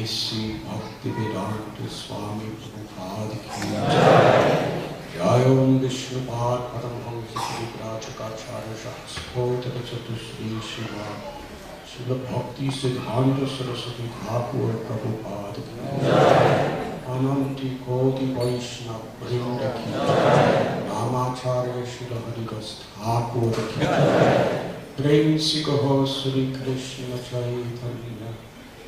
Sri Bhaktivedanta Swami Prabhupada ki jai. Jayom Vishnu Bhagavatam Sri Rajagacharya Shasthota Chatusri Shiva Srila Bhakti Siddhanta Saraswati Thakur Prabhupada ki jai. Ananti Koti Vaishnav Vrinda ki jai. Ramacharya Srila Haridas Thakur ki jai. Prem Sikaho Sri Krishna Chaitanya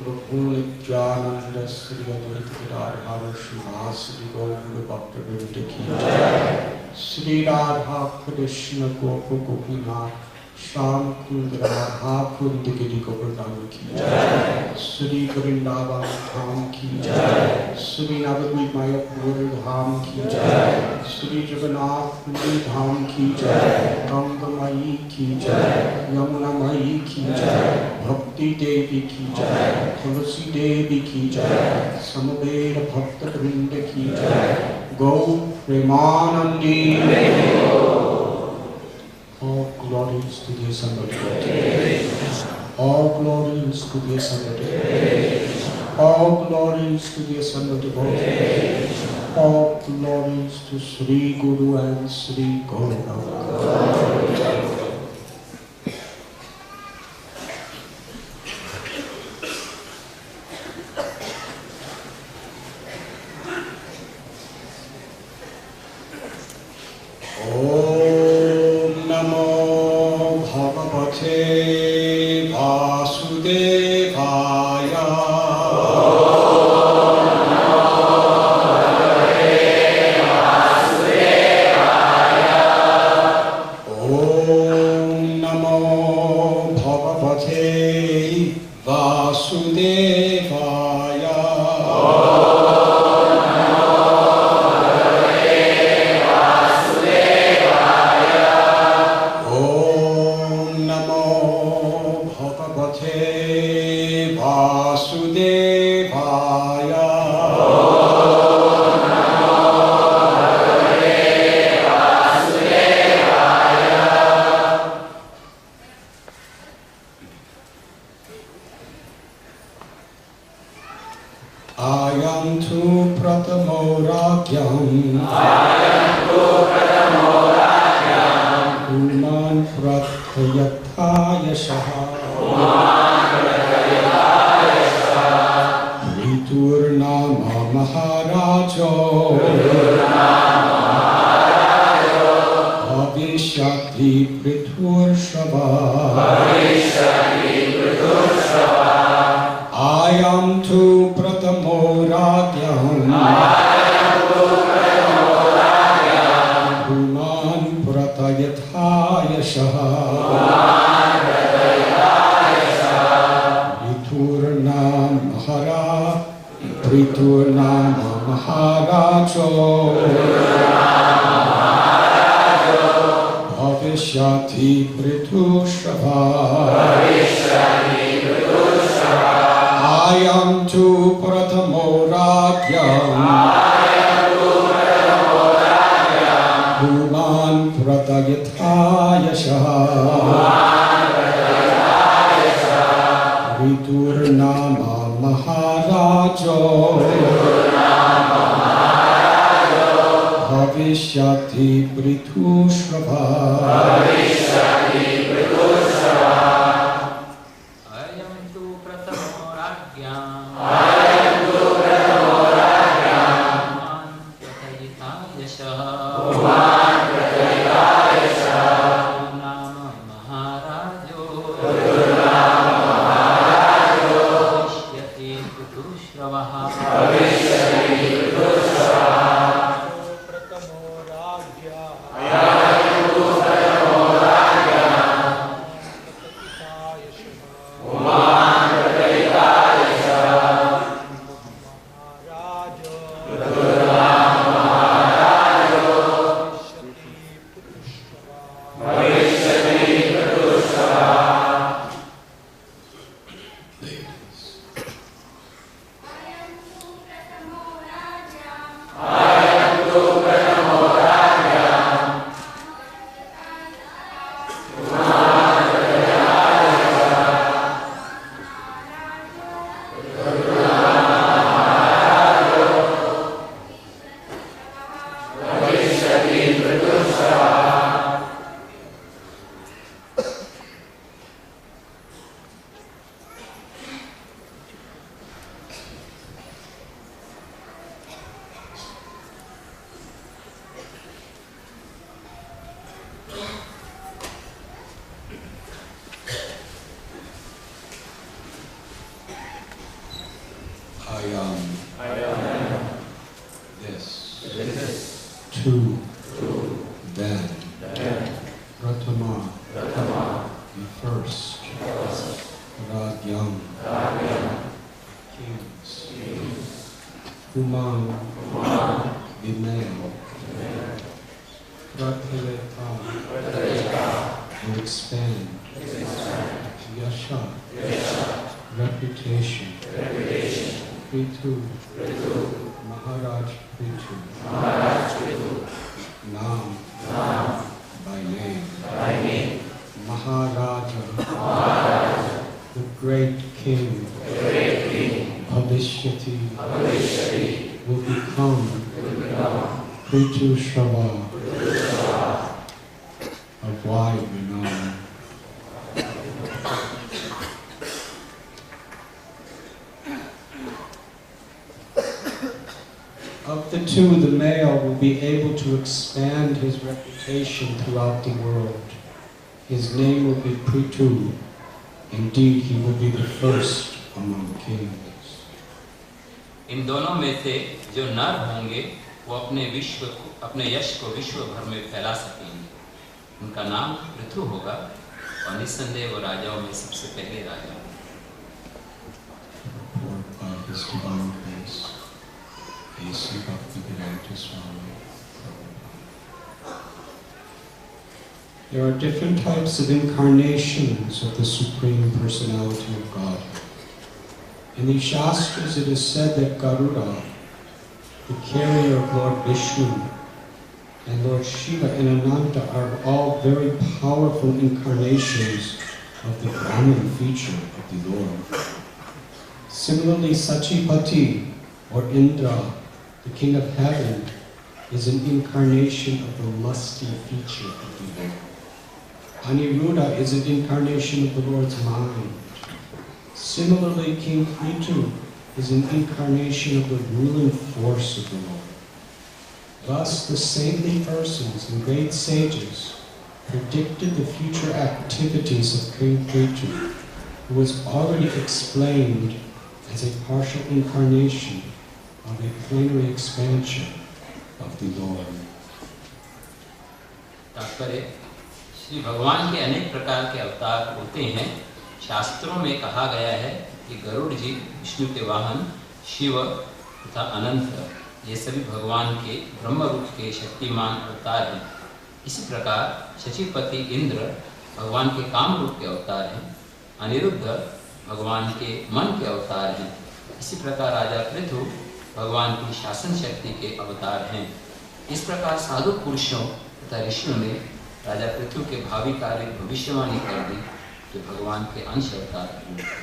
Prabhu Nityananda Sri Advaita Radha Srivasadi Gaura Bhakta Vrinda ki jai. Sri Radha Krishna Gopa Gopinath Shyam Kund Radha Kund Giri Govardhan ki jai. Sri Vrindavan Dham ki jai. Sri Navadvip Mayapur Dham ki jai. Sri Jagannath Puri Dham ki jai. Ganga Mai ki jai. Yamuna Mai ki jai. Bhakti Devi ki jai. Tulsi Devi ki jai. Samaveda Bhakta Vrinda ki jai. Go Premanandi. All glories to the assembled Lord. All glories to the assembled Lord. All glories to the assembled Lord. All glories to Sri Guru and Sri Gauranga. Prathamo Ragyam Uman Prathayataya Shaha Priturnama Maharajo Bhavishyati Prithur Shava Ayam tu Prathamo Ragyam Uman Prathayataya Shaha Priturnama Maharajo Bhavishyati Prithu Shava Ayam tu Prathamo Ragyam Uman Prathayataya Shaha Priturnama Maharajo Bhavishyati Prithu Shava Ayam tu Prathamo Ragyam Uman Prathayataya Shaha Nama Maharajo Bhavishyati Prithu Shava The male will be able to expand his reputation throughout the world. His name will be Prithu. Indeed, he will be the first among kings. इन दोनों में से जो नर होंगे वो अपने यश को विश्व भर में फैला सकेंगे. उनका नाम पृथु होगा और निस्संदेह वो राजाओं में सबसे पहले राजा होंगे. Radhanath Swami. There are different types of incarnations of the Supreme Personality of God. In the Shastras it is said that Garuda, the carrier of Lord Vishnu, and Lord Shiva and Ananta are all very powerful incarnations of the Brahman feature of the Lord. Similarly, Sachipati or Indra The King of Heaven is an incarnation of the lusty feature of the Lord. Aniruddha is an incarnation of the Lord's mind. Similarly, King Prithu is an incarnation of the ruling force of the Lord. Thus, the saintly persons and great sages predicted the future activities of King Prithu, who was already explained as a partial incarnation of a plenary expansion of the Lord. तात्पर्य, श्री भगवान के अनेक प्रकार के अवतार होते हैं। शास्त्रों में कहा गया है कि गरुड़ जी विष्णु के वाहन, शिव तथा अनंत ये सभी भगवान के ब्रह्म रूप के शक्तिमान अवतार हैं। इसी प्रकार शचीपति इंद्र भगवान के काम रूप के अवतार हैं। अनिरुद्ध भगवान के मन के अवतार हैं। इसी प्रकार राजा पृथु भगवान की शासन शक्ति के अवतार हैं। इस प्रकार साधु पुरुषों तथा ऋषियों ने राजा पृथु के भावी कार्य भविष्यवाणी कर दी, जो भगवान के अंश अवतार हैं।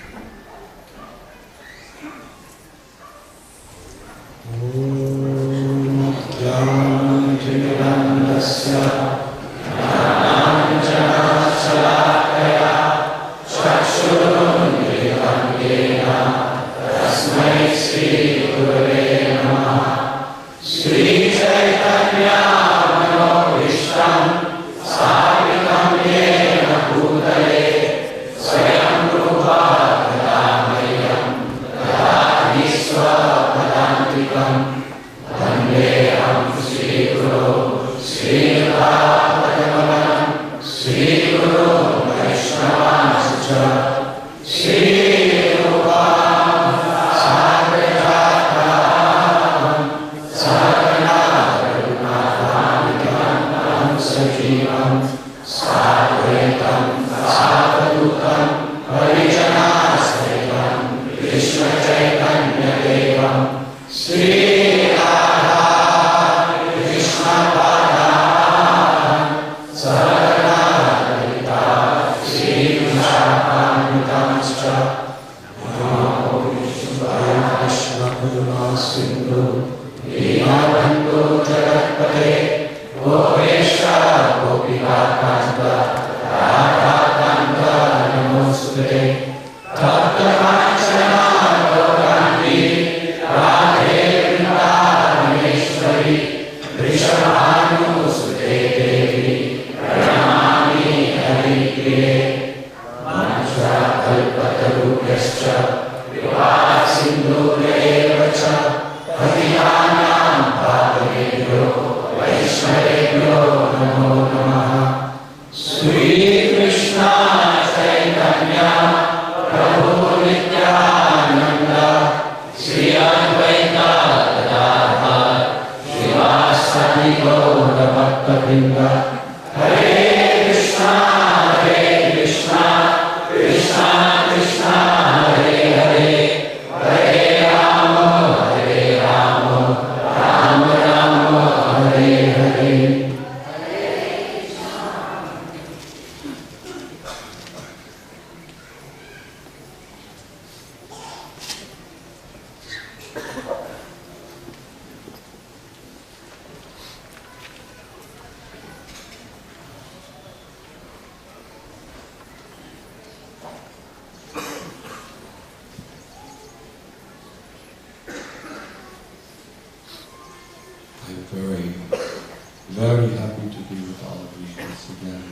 Very happy to be with all of you once again.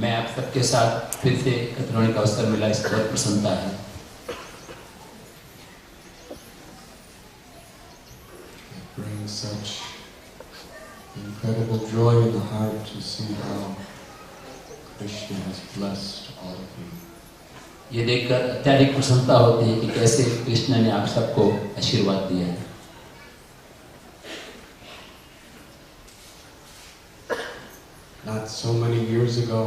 मैं आप सबके साथ फिर से एकत्र होने का अवसर मिला, इस बहुत प्रसन्नता है। It brings such incredible joy in the heart to see how Krishna has blessed all of you. ये देखकर अत्यधिक प्रसन्नता होती है कि कैसे कृष्ण ने आप सबको आशीर्वाद दिया है। Not so many years ago,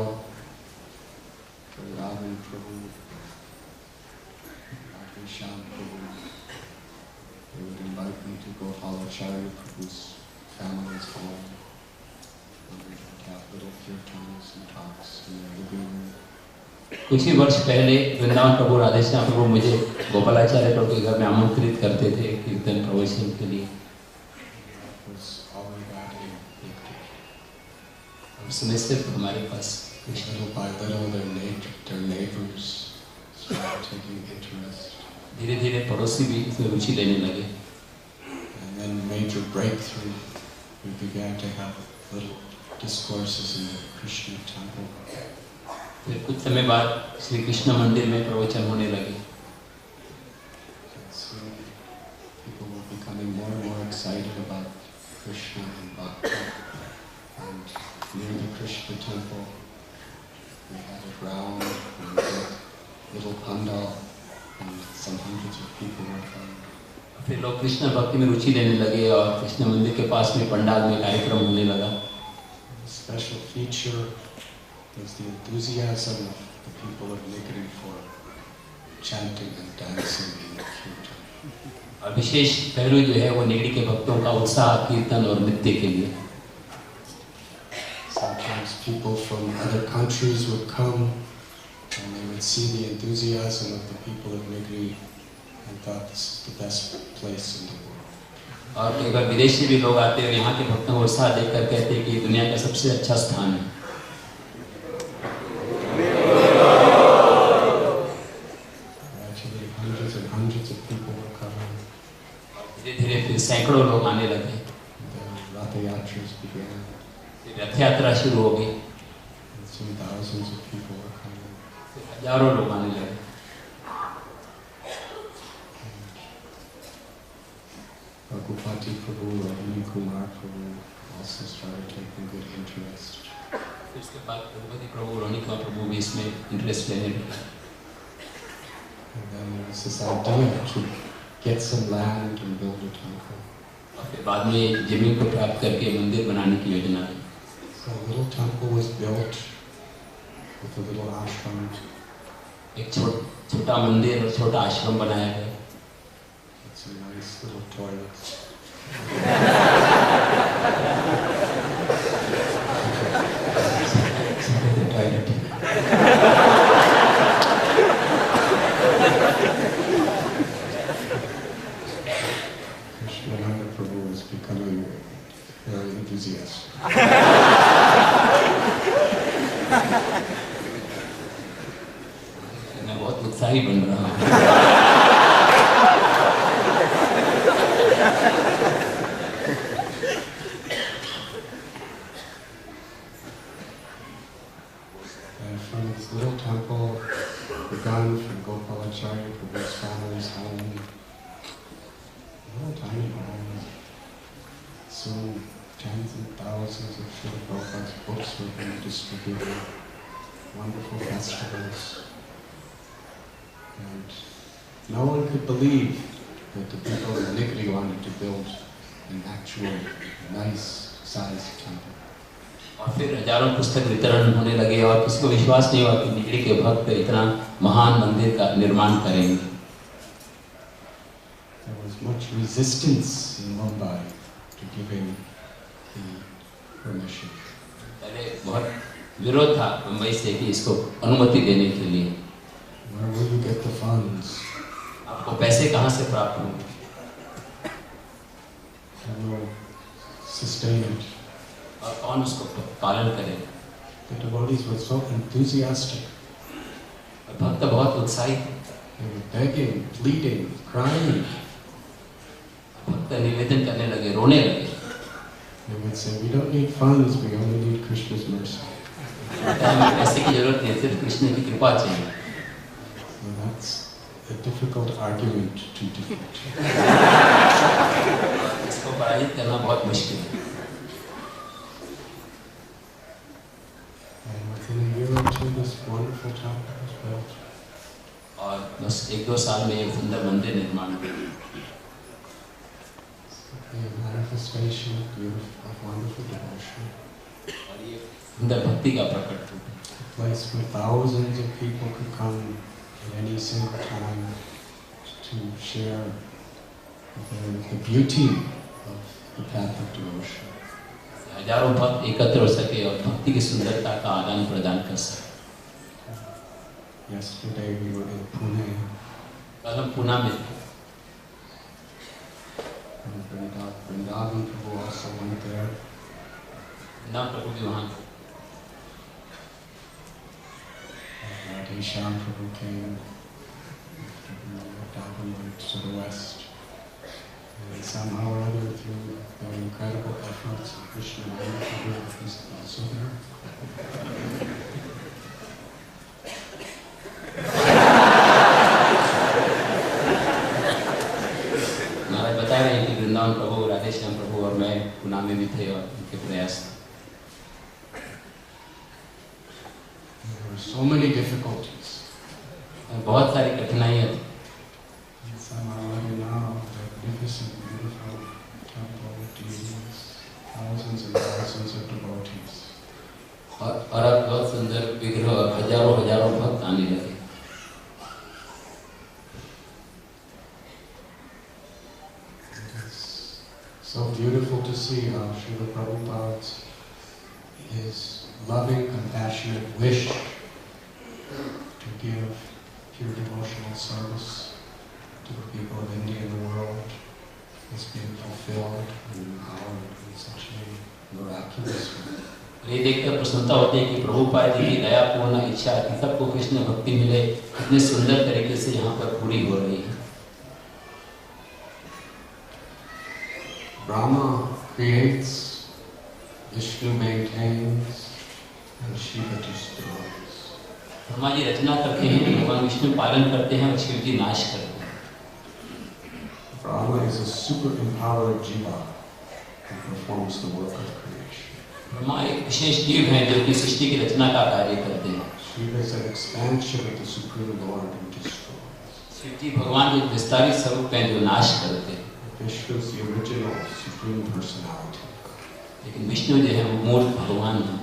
Radhan Prabhu, Radhan Shyam Prabhu, they would invite me to go to Halacharya Prabhu's family's home. And we would have little kirtans and talks in their living room. कुछ ही वर्ष पहले वृंदावन प्रभु राधेश्याम प्रभु मुझे गोपालाचार्य प्रभु के घर में आमंत्रित करते थे कीर्तन प्रवचन के लिए। उसमें सिर्फ हमारे पास धीरे धीरे पड़ोसी भी इसमें रुचि लेने लगे। And then major breakthrough, we began to have little discourses in the Krishna temple. फिर कुछ समय बाद श्री कृष्ण मंदिर में प्रवचन होने लगे। So people were becoming more and more excited about Krishna and Bhakti. And near the Krishna temple, we had a ground and a little pandal, and some hundreds of people were coming. फिर लोग कृष्ण भक्ति में रुचि लेने लगे और कृष्ण मंदिर के पास में पंडाल में कार्यक्रम होने लगा। Special feature is the enthusiasm of the people of Nigri for chanting and dancing in the kirtan. और विशेष पहलू जो है वो निगड़ी के भक्तों का उत्साह कीर्तन और नृत्य के लिए। Sometimes people from other countries would come and they would see the enthusiasm of the people of Nigri and thought this is the best place in the world. और कई बार विदेशी भी लोग आते हैं और यहाँ के भक्तों को उत्साह देखकर कहते हैं कि ये दुनिया का सबसे अच्छा स्थान है। Actually, hundreds of people were coming. धीरे धीरे फिर सैकड़ों लोग आने लगे। The Rath Yatras began. रथ यात्रा शुरू हो गई। And soon thousands of people were coming. हजारों लोग आने लगे। Ragupati Prabhu, Ravini Kumar Prabhu also started taking good interest. फिर उसके बाद रघुपति प्रभु रोनी कुमार प्रभु भी इसमें इंटरेस्ट लेने लगे। And then there was this idea to get some land and build a temple. और फिर बाद में जमीन को प्राप्त करके मंदिर बनाने की योजना आई। So a little temple was built with a little ashram. एक छोटा मंदिर और छोटा आश्रम बनाया गया। Some nice little toilets. Krishnananda Prabhu is becoming very enthusiastic. मैं बहुत उत्साही बन रहा हूँ। And from this little temple, begun from Gopalacharya Prabhu's family's home, a little tiny home. Soon tens and thousands of Srila Prabhupada's books were being distributed, wonderful festivals. And no one could believe that the people in Nigri wanted to build an actual nice sized temple. और फिर हजारों पुस्तक वितरण होने लगे और किसी को विश्वास नहीं हुआ कि निगड़ी के भक्त इतना महान मंदिर का निर्माण करेंगे। There was much resistance in Mumbai to giving the permission. पहले बहुत विरोध था मुंबई से कि इसको अनुमति देने के लिए। Where will you get the funds? आपको पैसे कहाँ से प्राप्त होंगे? Who will sustain it? और कौन उसको पालन करेगा? The devotees were so enthusiastic. भक्त बहुत उत्साहित थे। They were begging, pleading, crying. भक्त निवेदन करने लगे, रोने लगे। They would say, "We don't need funds. We only need Krishna's mercy." हमें पैसे की जरूरत नहीं, सिर्फ कृष्ण की कृपा चाहिए। So that's a difficult argument to defeat. इसको पराजित करना बहुत मुश्किल है। And within a year or two, this wonderful temple was built. और बस 1-2 साल में एक सुंदर मंदिर निर्माण हुआ। A manifestation of wonderful devotion. और ये सुंदर भक्ति का प्रकट रूप है। A place where thousands of people could come at any single time to share the beauty of the path of devotion. हजारों भक्त एकत्र हो सके और भक्ति की सुंदरता का आदान प्रदान कर सके। Yesterday we were in Pune. कल हम पुणे में थे। And Vrindavan Prabhu also went there. Vrindavan प्रभु भी वहाँ थे। Radheshan Prabhu came. Vrindavan went to the west. And somehow or other, through their incredible efforts, Krishna Prabhu is also there. महाराज बता रहे हैं कि वृंदावन प्रभु, राधेश्याम प्रभु और मैं पुणे में भी थे और उनके प्रयास। There were so many difficulties. बहुत सारी कठिनाइयाँ थी। And somehow or other now, magnificent, beautiful temple devotees, thousands and thousands of devotees. और अब बहुत सुंदर विग्रह और हजारों हजारों भक्त आने लगे। So beautiful to see how Srila Prabhupada's his loving, compassionate wish to give pure devotional service to the people of India and the world has been fulfilled and empowered in such a miraculous way. ये देखकर प्रसन्नता होती है कि प्रभुपाद जी की दयापूर्ण इच्छा कि सबको कृष्ण भक्ति मिले इतने सुंदर तरीके से यहाँ पर पूरी हो रही है। Brahma creates, Vishnu maintains, and Shiva destroys. Brahma ji रचना करते हैं, भगवान विष्णु पालन करते हैं और शिव जी नाश करते हैं। Brahma is a super empowered jiva who performs the work of creation. Brahma एक विशेष जीव हैं जो कि सृष्टि की रचना का कार्य करते हैं। Shiva is an expansion of the Supreme Lord who destroys. Shiv जी भगवान के विस्तारित स्वरूप हैं जो नाश करते हैं। Vishnu is the original Supreme Personality. लेकिन विष्णु जो है वो मूल भगवान हैं।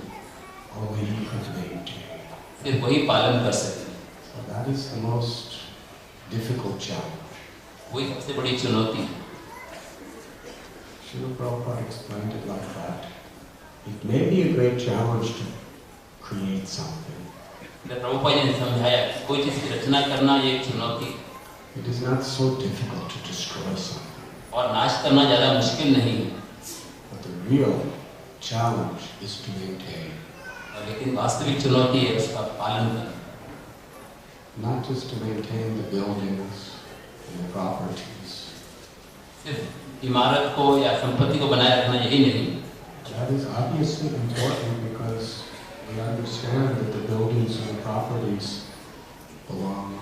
Only He could maintain. सिर्फ वही पालन कर सकते हैं। So that is the most difficult challenge. वही सबसे बड़ी चुनौती है। Srila Prabhupada explained it like that. It may be a great challenge to create something. Prabhupada ji ने समझाया कि कोई चीज की रचना करना ये एक चुनौती। It is not so difficult to destroy something. और नाश करना ज्यादा मुश्किल नहीं है। But the real challenge is to maintain. लेकिन वास्तविक चुनौती है उसका पालन करना। Not just to maintain the buildings and the properties. सिर्फ इमारत को या संपत्ति को बनाए रखना यही नहीं। That is obviously important because we understand that the buildings and the properties belong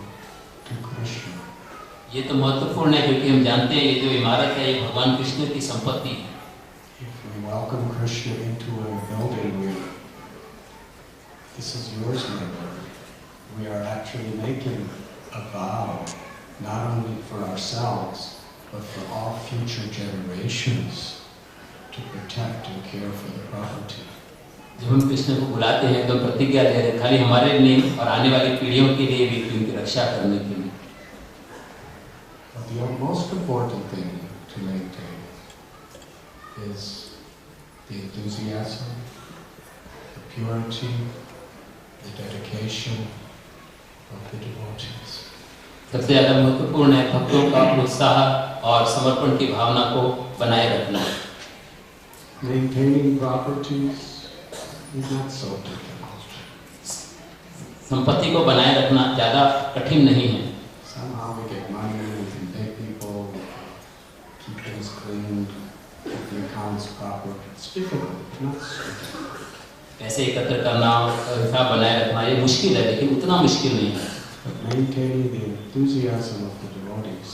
to Krishna. ये तो महत्वपूर्ण है क्योंकि हम जानते हैं ये जो इमारत है ये भगवान कृष्ण की संपत्ति है। If we welcome Krishna into a building, this is yours, my Lord. We are actually making a vow, not only for ourselves, but for all future generations, to protect and care for the property. जब हम कृष्ण को बुलाते हैं तो प्रतिज्ञा ले रहे हैं खाली हमारे लिए और आने वाली पीढ़ियों के लिए भी उनकी रक्षा करने के लिए। But the most important thing to maintain is the enthusiasm, the purity, the dedication of the devotees. सबसे ज्यादा महत्वपूर्ण है भक्तों का उत्साह और समर्पण की भावना को बनाए रखना। Maintaining properties is not so difficult. संपत्ति को बनाए रखना ज्यादा कठिन नहीं है। Somehow we get money, we can pay people, keep things clean, keep the accounts proper. It's difficult, not so difficult. पैसे एकत्र करना और हिसाब बनाए रखना ये मुश्किल है लेकिन उतना मुश्किल नहीं है। But maintaining the enthusiasm of the devotees,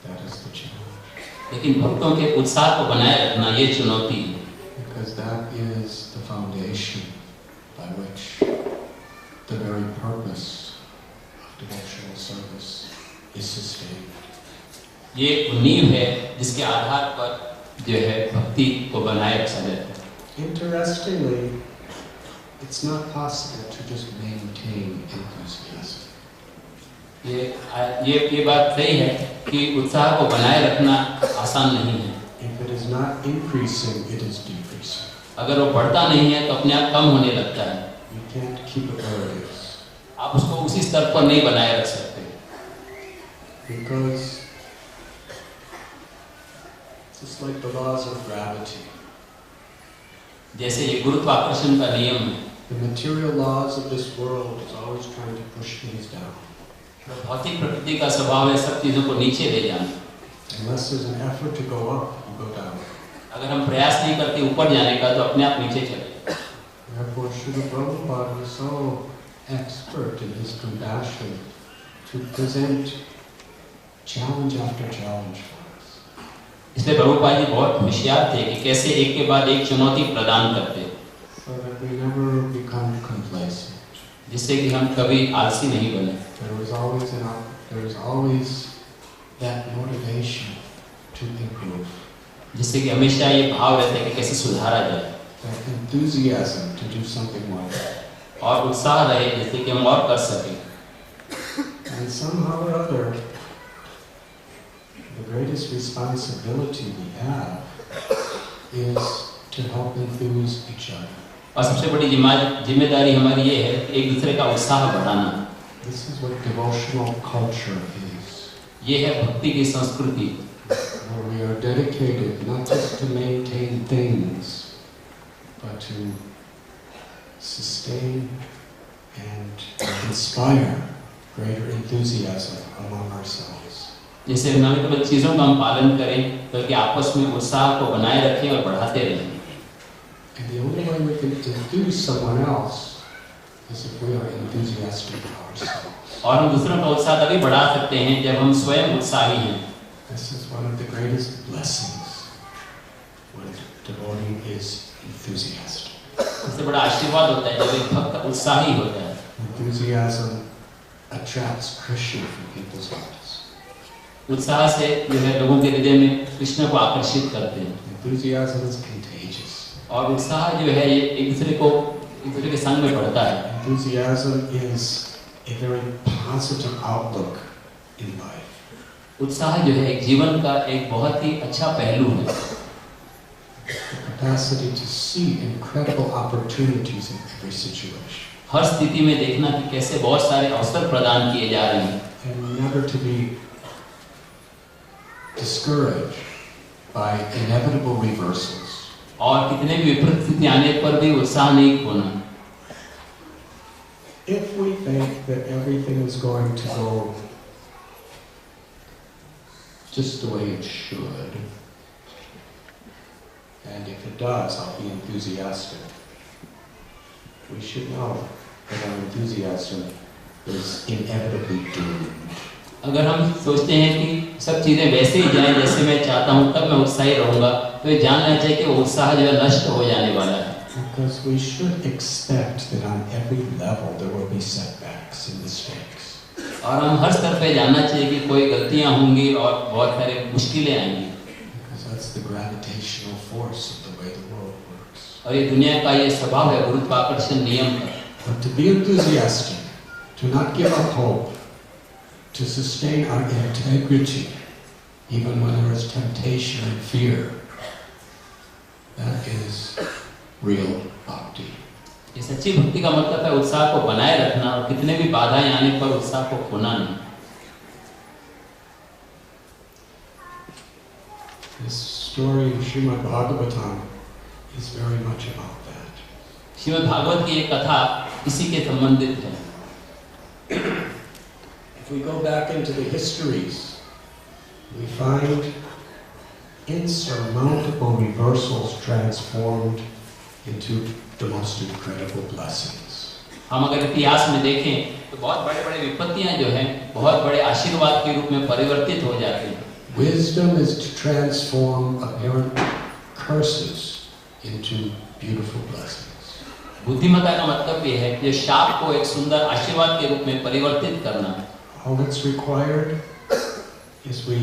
that is the challenge. लेकिन भक्तों के उत्साह को बनाए रखना ये चुनौती है। Because that is the foundation by which the very purpose of devotional service is sustained. ये नींव है जिसके आधार पर जो है भक्ति को बनाए रखा जाता है। Interestingly, it's not possible to just maintain enthusiasm. ये बात सही है कि उत्साह को बनाए रखना आसान नहीं है। If it is not increasing, it is decreasing. अगर वो बढ़ता नहीं है तो अपने आप कम होने लगता है। You can't keep it where it is. आप उसको उसी स्तर पर नहीं बनाए रख सकते, because just like the laws of gravity, जैसे ये गुरुत्वाकर्षण का नियम है, the material laws of this world is always trying to push things down. भौतिक प्रकृति का स्वभाव है सब चीजों को नीचे ले जाना। Unless there's an effort to go up, you go down. अगर हम प्रयास नहीं करते ऊपर जाने का तो अपने आप नीचे चले। Therefore, Srila Prabhupada was so expert in his compassion to present challenge after challenge for us. इसलिए प्रभुपाद जी बहुत होशियार थे कि कैसे एक के बाद एक चुनौती प्रदान करते, So that we never become complacent. जिससे कि हम कभी आलसी नहीं बने। There is always that motivation to improve. जिससे कि हमेशा ये भाव रहता है कि कैसे सुधारा जाए, That enthusiasm to do something more. और उत्साह रहे जिससे कि हम और कर सकें। And somehow or other, the greatest responsibility we have is to help enthuse each other. और सबसे बड़ी जिम्मेदारी हमारी ये है एक दूसरे का उत्साह बढ़ाना। This is what devotional culture is. ये है भक्ति की संस्कृति, Where we are dedicated not just to maintain things, but to sustain and inspire greater enthusiasm among ourselves. जैसे न केवल चीजों का हम पालन करें बल्कि आपस में उत्साह को बनाए रखें और बढ़ाते रहें। And the only way we can enthuse someone else is if we are enthusiastic ourselves. और हम दूसरों का उत्साह तभी बढ़ा सकते हैं जब हम स्वयं उत्साही हैं। This is one of the greatest blessings when a devotee is enthusiastic. सबसे बड़ा आशीर्वाद होता है जब एक भक्त उत्साही होता है। Enthusiasm attracts Krishna from people's hearts. उत्साह से जो है लोगों के हृदय में कृष्ण को आकर्षित करते हैं। Enthusiasm is contagious. और उत्साह जो है ये एक दूसरे के संग में बढ़ता है। Enthusiasm is a very positive outlook in life. उत्साह जो है एक जीवन का एक बहुत ही अच्छा पहलू है। The capacity to see incredible opportunities in every situation. हर स्थिति में देखना कि कैसे बहुत सारे अवसर प्रदान किए जा रहे हैं। And never to be discouraged by inevitable reversals. और कितने भी विपरीत स्थिति आने पर भी उत्साह नहीं खोना। If we think that everything is going to go just the way it should, and if it does, I'll be enthusiastic. We should know that our enthusiasm is inevitably doomed. अगर हम सोचते हैं कि सब चीजें वैसे ही जाएं जैसे मैं चाहता हूं तब मैं उत्साही रहूंगा, तो ये जानना चाहिए कि वो उत्साह जो है नष्ट हो जाने वाला है। Because we should expect that on every level there will be setbacks and mistakes. और हम हर स्तर पे जानना चाहिए कि कोई गलतियां होंगी और बहुत सारे मुश्किलें आएंगी। Because that's the gravitational force of the way the world works. और ये दुनिया का ये स्वभाव है गुरुत्वाकर्षण नियम का। But to be enthusiastic, to not give up hope, to sustain our integrity, even when there is temptation and fear, that is real bhakti. ये सच्ची भक्ति का मतलब है उत्साह को बनाए रखना और कितने भी बाधाएं आने पर उत्साह को खोना नहीं। This story in Srimad Bhagavatam is very much about that. Shrimad Bhagavat की एक कथा इसी के संबंधित है। If we go back into the histories, we find insurmountable reversals transformed into the most incredible blessings. हम अगर इतिहास में देखें तो बहुत बड़े-बड़े विपत्तियां जो हैं बहुत बड़े आशीर्वाद के रूप में परिवर्तित हो जाती हैं। Wisdom is to transform apparent curses into beautiful blessings. बुद्धिमत्ता का मतलब ये है कि शाप को एक सुंदर आशीर्वाद के रूप में परिवर्तित करना। All that's required is we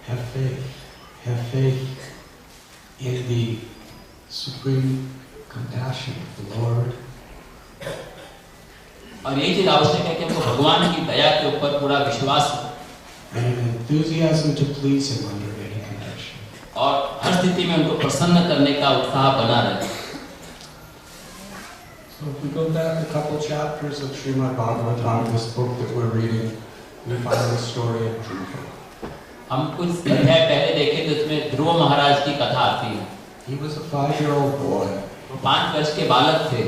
have faith in the supreme compassion of the Lord. और यही चीज आवश्यक है कि हमको भगवान की दया के ऊपर पूरा विश्वास हो And an enthusiasm to please Him under any condition. और हर स्थिति में उनको प्रसन्न करने का उत्साह बना रहे। So if we go back a couple chapters of Srimad Bhagavatam, this book that we're reading, we find the story of Prithu. हम कुछ अध्याय पहले देखें तो उसमें ध्रुव महाराज की कथा आती है। He was a 5-year-old boy. वो 5 वर्ष के बालक थे।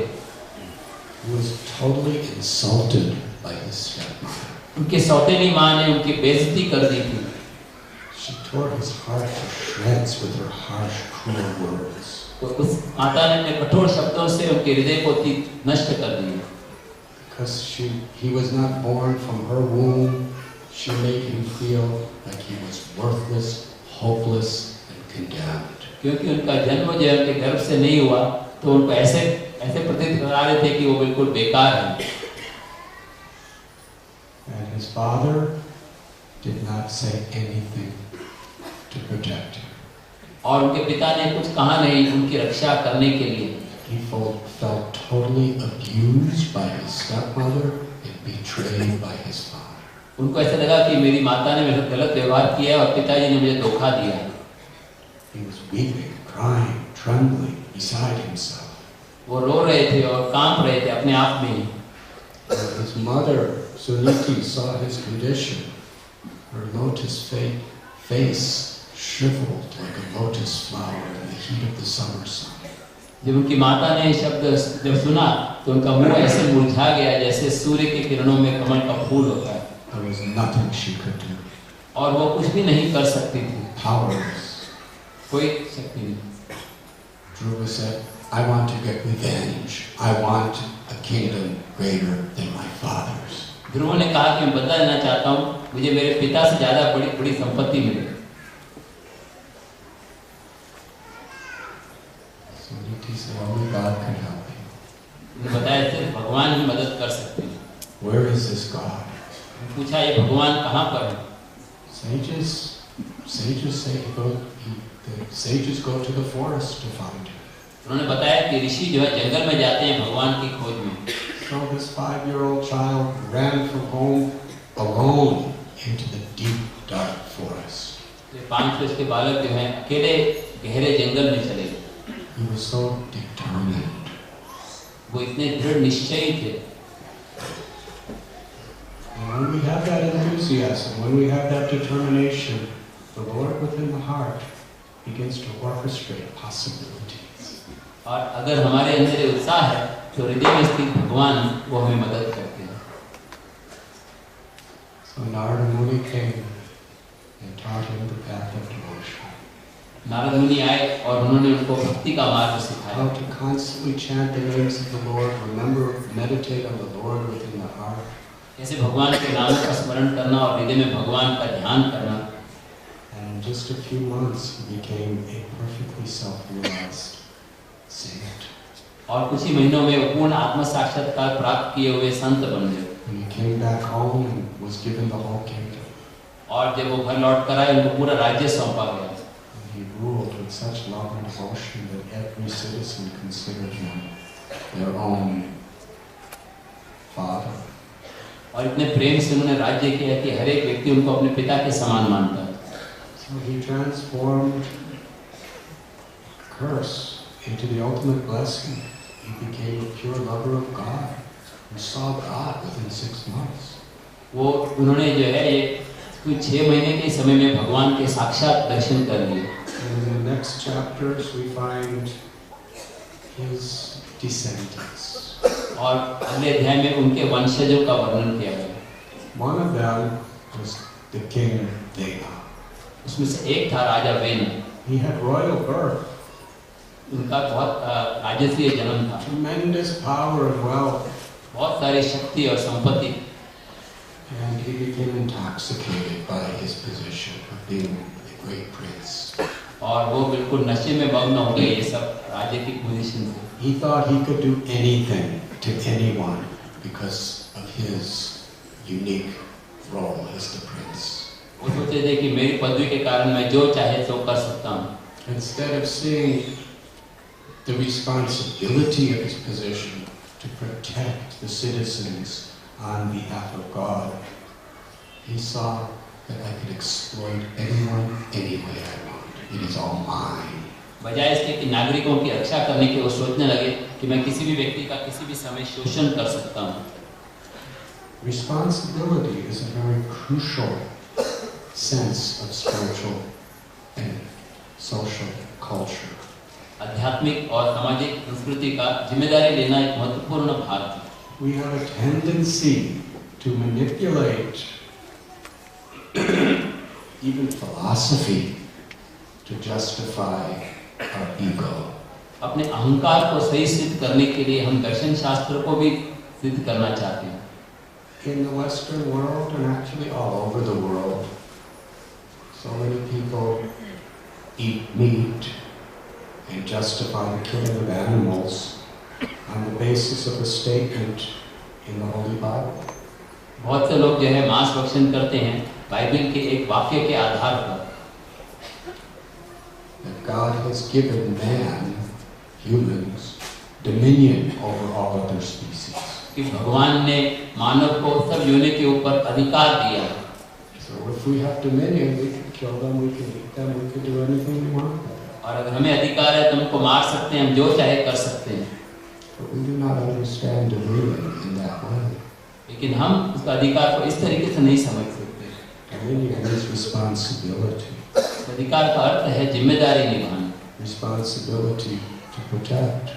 He was totally insulted by his stepmother. उनके सौतेली माँ ने उनकी बेइज्जती कर दी थी। She tore his heart to shreds with her harsh, cruel words. तो उस माता ने अपने कठोर शब्दों से उनके हृदय को नष्ट कर दिया। Because he was not born from her womb, she made him feel like he was worthless, hopeless, and condemned. क्योंकि उनका जन्म जो है उनके गर्भ से नहीं हुआ, तो उनको ऐसे प्रतीत करा रहे थे कि वो बिल्कुल बेकार हैं। And his father did not say anything to protect him. और उनके पिता ने कुछ कहा नहीं उनकी रक्षा करने के लिए। He felt totally abused by his stepmother and betrayed by his father. उनको ऐसा लगा कि मेरी माता ने मेरे साथ गलत व्यवहार किया और पिताजी ने मुझे धोखा दिया। He was weeping, crying, trembling, beside himself. वो रो रहे थे और कांप रहे थे अपने आप में ही। His mother, Suniti, saw his condition. Her lotus face shriveled like a lotus flower in the heat of the summer sun. जब उनकी माता ने शब्द जब सुना तो उनका मुंह ऐसे मुरझा गया जैसे सूर्य की किरणों में कमल का फूल होता है। There was nothing she could do. और वो कुछ भी नहीं कर सकती थी। Powerless. कोई शक्ति नहीं। Dhruva said, "I want to get revenge. I want a kingdom greater than my father's." ध्रुव ने कहा कि मैं बदला लेना चाहता हूँ, मुझे मेरे पिता से ज्यादा बड़ी संपत्ति मिले। Suniti said, "Only God can help me." उन्होंने बताया सिर्फ भगवान ही मदद कर सकते हैं। Where is this God? पूछा ये भगवान कहाँ पर है? Sages say the sages go to the forest to find him. उन्होंने बताया कि ऋषि जो है जंगल में जाते हैं भगवान की खोज में। So this 5-year-old child ran from home alone into the deep, dark forest. ये 5 वर्ष के बालक जो हैं अकेले गहरे जंगल में चले गए। He was so determined. वो इतने दृढ़ निश्चयी थे। And when we have that enthusiasm, when we have that determination, the Lord within the heart begins to orchestrate possibilities. और अगर हमारे अंदर ये उत्साह है तो हृदय में स्थित भगवान वो हमें मदद करते हैं। So Narada Muni came and taught him the path of devotion. Narad मुनि आए और उन्होंने उनको भक्ति का मार्ग सिखाया। How to constantly chant the names of the Lord, remember, meditate on the Lord within the heart. कैसे भगवान के नाम का स्मरण करना और हृदय में भगवान का ध्यान करना। And in just a few months, he became a perfectly self-realized saint. और कुछ ही महीनों में वो पूर्ण आत्म साक्षात्कार प्राप्त किए हुए संत बन गए। When he came back home and was given the whole kingdom. और जब वो घर लौट कर आए उनको पूरा राज्य सौंपा गया। And he ruled with such love and devotion that every citizen considered him their own father. और इतने प्रेम से उन्होंने राज्य किया कि हर एक व्यक्ति उनको अपने पिता के समान मानता है। So he transformed curse into the ultimate blessing. He became a pure lover of God and saw God within 6 months. वो उन्होंने जो है ये कुछ 6 महीने के समय में भगवान के साक्षात दर्शन कर लिए। And in the next chapters we find his descendants. और अगले अध्याय में उनके वंशजों का वर्णन किया गया। One of them was the king Deva. उसमें से एक था राजा when. He had royal birth. उनका बहुत राजसीय जन्म था। Tremendous power and wealth. बहुत सारी शक्ति और संपत्ति। And he became intoxicated by his position of being a great prince. और वो बिल्कुल नशे में मग्न हो गए ये सब राज्य की पोजीशन से। He thought he could do anything to anyone because of his unique role as the prince. वो सोचते थे कि मेरी पदवी के कारण मैं जो चाहे तो कर सकता हूँ। Instead of seeing the responsibility of his position to protect the citizens on behalf of God, he saw that I could exploit anyone any way I want. It is all mine. बजाय इसके कि नागरिकों की रक्षा करने की वो सोचने लगे कि मैं किसी भी व्यक्ति का किसी भी समय शोषण कर सकता हूँ। Responsibility is a very crucial sense of spiritual and social culture. आध्यात्मिक और सामाजिक संस्कृति का जिम्मेदारी लेना एक महत्वपूर्ण भाग है। We have a tendency to manipulate even philosophy to justify our ego. अपने अहंकार को सही सिद्ध करने के लिए हम दर्शन शास्त्र को भी सिद्ध करना चाहते हैं। In the Western world and actually all over the world, so many people eat meat and justify the killing of animals on the basis of a statement in the Holy Bible. बहुत से लोग जो है मांस भक्षण करते हैं Bible के एक वाक्य के आधार पर। That God has given man, humans, dominion over all other species. कि भगवान ने मानव को सब योनि के ऊपर अधिकार दिया। So if we have dominion, we can kill them, we can eat them, we can do anything we want. और अगर हमें अधिकार है तो उनको मार सकते हैं, हम जो चाहे कर सकते हैं। But we do not understand dominion in that way. लेकिन हम उसका अधिकार को इस तरीके से नहीं समझ सकते। Dominion is responsibility. अधिकार का अर्थ है जिम्मेदारी निभाना। Responsibility to protect.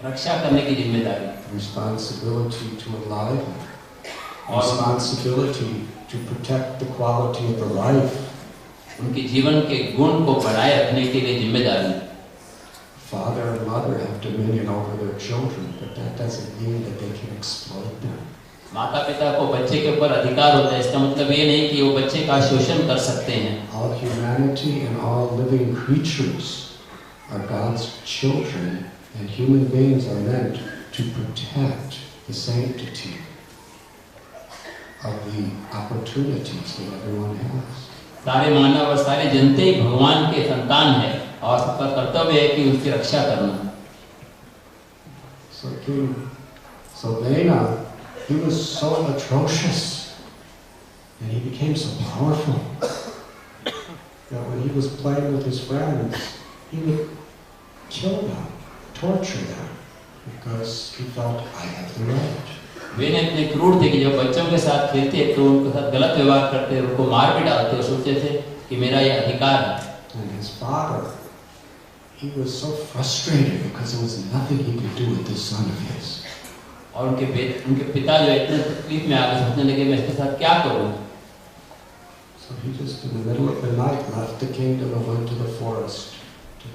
रक्षा करने की जिम्मेदारी। Responsibility to enliven. Responsibility to protect the quality of the life. उनके जीवन के गुण को बढ़ाए रखने के लिए जिम्मेदारी। Father and mother have dominion over their children, but that doesn't mean that they can exploit them. माता पिता को बच्चे के ऊपर अधिकार होता है, इसका मतलब ये नहीं कि वो बच्चे का शोषण कर सकते हैं। All humanity and all living creatures are God's children, and human beings are meant to protect the sanctity of the opportunities that everyone has. सारे मानव और सारे जनते ही भगवान के संतान हैं और सबका कर्तव्य है कि उसकी रक्षा करना। So Vena, he was so atrocious, and he became so powerful that when he was playing with his friends, he would kill them, torture them, because he felt, I have the right. वे ने इतने क्रूर थे कि जब बच्चों के साथ खेलते तो उनके साथ गलत व्यवहार करते, उनको मार भी डालते और सोचते थे कि मेरा ये अधिकार है। And his father, he was so frustrated because there was nothing he could do with this son of his. और उनके पिता जो इतने तकलीफ में आगे सोचने लगे मैं इसके साथ क्या करूं? So he just in the middle of the night left the kingdom and went to the forest to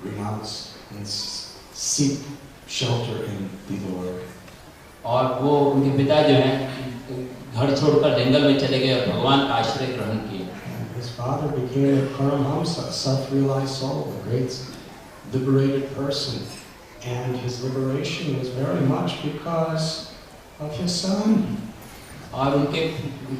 renounce and seek shelter in the Lord. और वो उनके पिता जो हैं घर छोड़कर जंगल में चले गए और भगवान का आश्रय ग्रहण किया। His father became a Paramahamsa, a self-realized soul, a great liberated person, and his liberation was very much because of his son. और उनके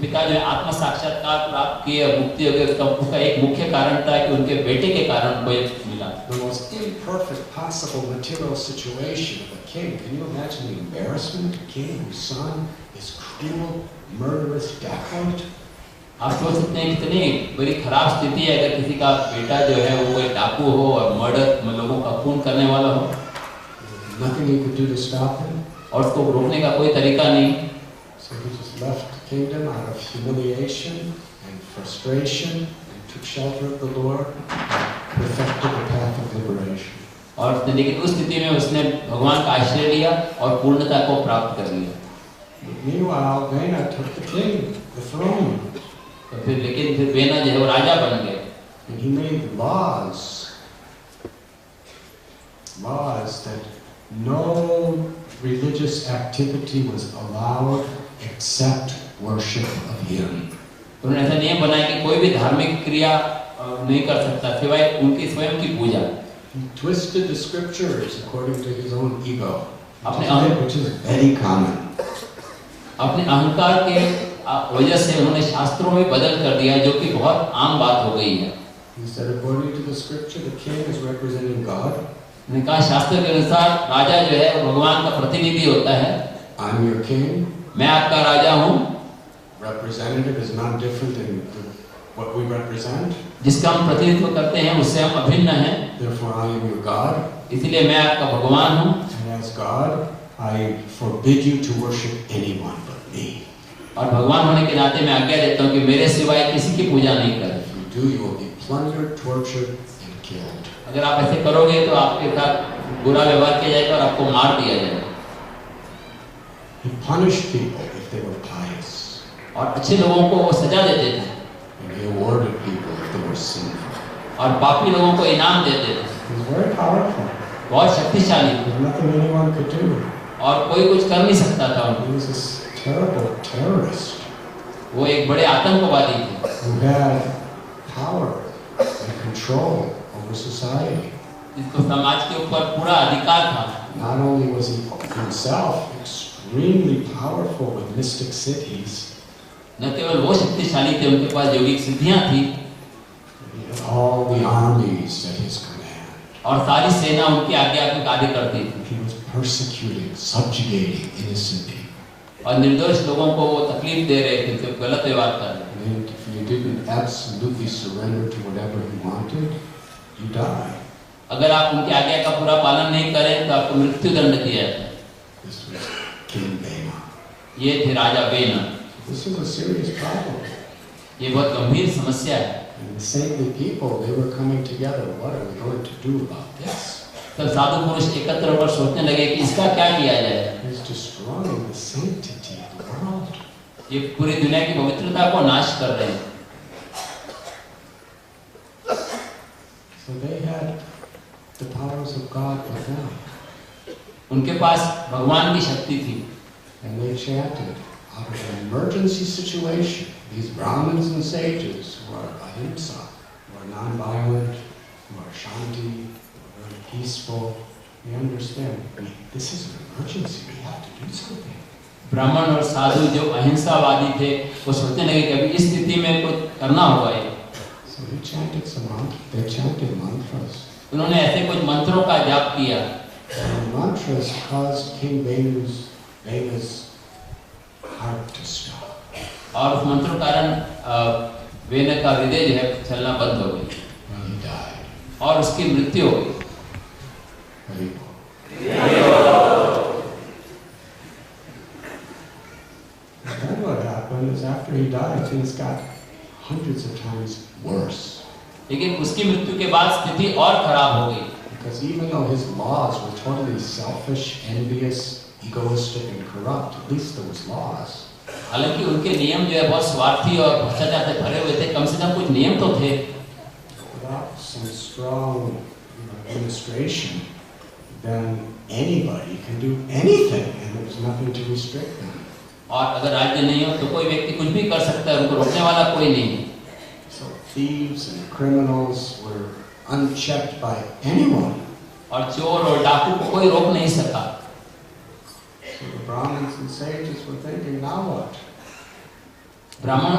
पिता जो आत्म साक्षात्कार प्राप्त किए और मुक्ति हो गए, उसका एक मुख्य कारण था कि उनके बेटे के कारण उनको ये मिला। The most imperfect possible material situation of a king. Can you imagine the embarrassment of a king whose son is cruel, murderous, dacoit? आप सोच सकते हैं कितनी बड़ी खराब स्थिति है अगर किसी का बेटा जो है वो कोई डाकू हो और मर्डर लोगों का खून करने वाला हो। Nothing he could do to stop him. और उसको रोकने का कोई तरीका नहीं। So he just left the kingdom out of humiliation and frustration and took shelter of the Lord and perfected the path of liberation. और लेकिन उस स्थिति में उसने भगवान का आश्रय लिया और पूर्णता को प्राप्त कर लिया। Meanwhile, Vena took the king, the throne. तो फिर वेना जो है वो राजा बन गए। And he made laws that no religious activity was allowed except worship of him. उन्होंने ऐसा नियम बनाया कि कोई भी धार्मिक क्रिया नहीं कर सकता सिवाय उनकी स्वयं की पूजा। He twisted the scriptures according to his own ego, अपने which is very common. अपने अहंकार के वजह से उन्होंने शास्त्रों में बदल कर दिया जो कि बहुत आम बात हो गई है। He said according to the scripture, the king is representing God. उन्होंने कहा शास्त्र के अनुसार राजा जो है भगवान का प्रतिनिधि होता है। I'm your king. मैं आपका राजा हूँ। Representative is not different than the what we represent. जिसका हम प्रतिनिधित्व करते हैं उससे हम अभिन्न हैं. Therefore, I am your God. इसलिए मैं आपका भगवान हूँ. And as God, I forbid you to worship anyone but me. और भगवान होने के नाते मैं आज्ञा देता हूँ कि मेरे सिवाय किसी की पूजा नहीं करें. If you do, you will be plundered, tortured, and killed. अगर आप ऐसे करोगे तो आपके साथ बुरा व्यवहार किया जाएगा और आपको मार दिया जाएगा. He punished people if they were pious. और अच्छे लोगों को वो सजा देते थे. And he awarded people if they were sinful. और पापी लोगों को इनाम देते थे. He was very powerful. बहुत शक्तिशाली. There's nothing anyone could do. और कोई कुछ कर नहीं सकता था. He was this terrible terrorist. वो एक बड़े आतंकवादी थे. Who had power and control over society. जिसको समाज के ऊपर पूरा अधिकार था. Not only was he himself extremely powerful with mystic siddhis. न केवल वो शक्तिशाली थे, उनके पास योगिक सिद्धियां थी. He had all the armies at his command. और सारी सेना उनकी आज्ञा पे कार्य करती थी. He was persecuting, subjugating innocent people. और निर्दोष लोगों को वो तकलीफ दे रहे थे, जो गलत व्यवहार कर रहे थे. And if you didn't absolutely surrender to whatever he wanted, you die. अगर आप उनकी आज्ञा का पूरा पालन नहीं करें तो आपको मृत्यु दंड दिया जाता है. This was King Bena. ये थे राजा बेना. This was a serious problem. ये बहुत गंभीर समस्या है. And the saintly people, they were coming together. What are we going to do about this? तब साधु पुरुष एकत्र होकर सोचने लगे कि इसका क्या किया जाए. He's destroying the sanctity of the world. ये पूरी दुनिया की पवित्रता को नाश कर रहे हैं. So they had the powers of God with them. उनके पास भगवान की शक्ति थी. And they chanted out of an emergency situation. These Brahmins and sages who are ahimsa, who are non-violent, who are shanti, who are very peaceful, they understand, this is an emergency, we have to do something. ब्राह्मण और साधु जो अहिंसावादी थे, वो सोचने लगे कि अभी इस स्थिति में कुछ करना होगा. So they chanted some they chanted mantras. उन्होंने ऐसे कुछ मंत्रों का जाप किया. And the mantras caused King Bena's heart to stop. और उस मंत्रों के कारण वेना का हृदय जो है चलना बंद हो गई. And he died. और उसकी मृत्यु हो गई. Then what happened is after he died, things got hundreds of times worse. लेकिन उसकी मृत्यु के बाद स्थिति और खराब हो गई. Because even though his laws were totally selfish, envious, egoistic, and corrupt, at least there was laws. हालांकि उनके नियम जो है बहुत स्वार्थी और भ्रष्टाचार से भरे हुए थे, कम से कम कुछ नियम तो थे. Without some strong administration, then anybody can do anything, and there was nothing to restrict them. और अगर राज्य नहीं हो तो कोई व्यक्ति कुछ भी कर सकता है, उनको रोकने वाला कोई नहीं. So thieves and criminals were unchecked by anyone. और चोर और डाकू को कोई रोक नहीं सका. So the Brahmins and sages were thinking, now what? ब्राह्मण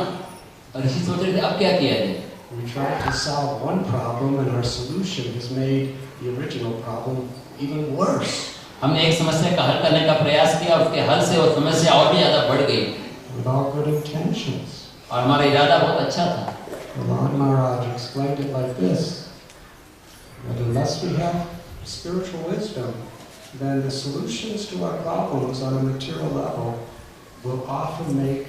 ऋषि सोच रहे थे अब क्या किया जाए. We tried to solve one problem, and our solution has made the original problem even worse. हमने एक समस्या का हल करने का प्रयास किया, उसके हल से वो समस्या और भी ज्यादा बढ़ गई. With all good intentions. और हमारा इरादा बहुत अच्छा था. The Lord Maharaj explained it like this, that unless we have spiritual wisdom, then the solutions to our problems on a material level will often make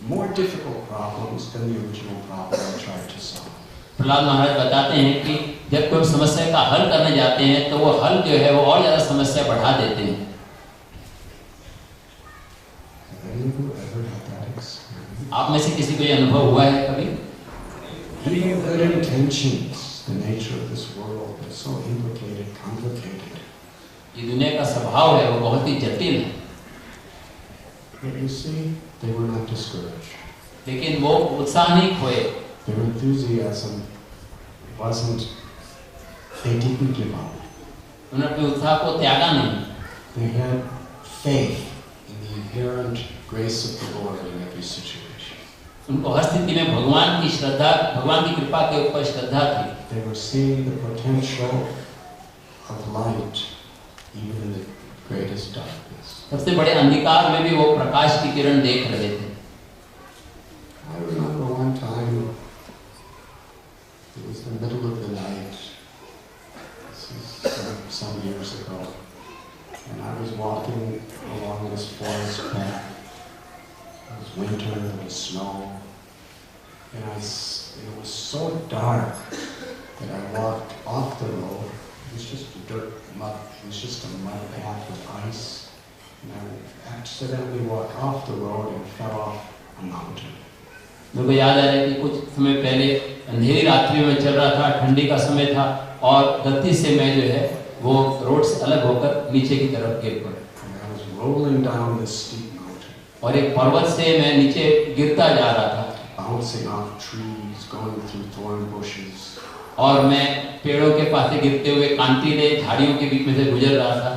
more difficult problems than the original problem we tried to solve. Prahlad महाराज बताते हैं कि जब कोई समस्या का हल करने जाते हैं तो वो हल जो है वो और ज्यादा समस्या बढ़ा देते हैं. आप में से किसी को ये अनुभव हुआ है कभी? Good intentions, the nature of this world is so implicated, complicated. ये दुनिया का स्वभाव है वो बहुत ही जटिल है. But you see, they were not discouraged. लेकिन वो उत्साह नहीं खोए. Their enthusiasm wasn't, they didn't give up. उन्होंने अपने उत्साह को त्यागा नहीं. They had faith in the inherent grace of the Lord in every situation. उनको हर स्थिति में भगवान की श्रद्धा, भगवान की कृपा के ऊपर श्रद्धा थी. They were seeing the potential of light even in the greatest darkness. सबसे बड़े अंधकार में भी वो प्रकाश की किरण देख रहे थे. I remember one time This is some years ago, and I was walking along this forest path. It was winter, there was snow, and it was so dark that I walked off the road. It was just mud. It was just a mud path with ice, and I accidentally walked off the road and fell off a mountain. मेरे को याद आ रहा है कि कुछ समय पहले अंधेरी रात्रि में चल रहा था, ठंडी का समय था, और गलती से मैं जो है वो रोड से अलग होकर नीचे की तरफ गिर पड़ा। और एक पर्वत से मैं नीचे गिरता जा रहा था, और मैं पेड़ों के पास से गिरते हुए कांटीले झाड़ियों के बीच में से गुजर रहा था।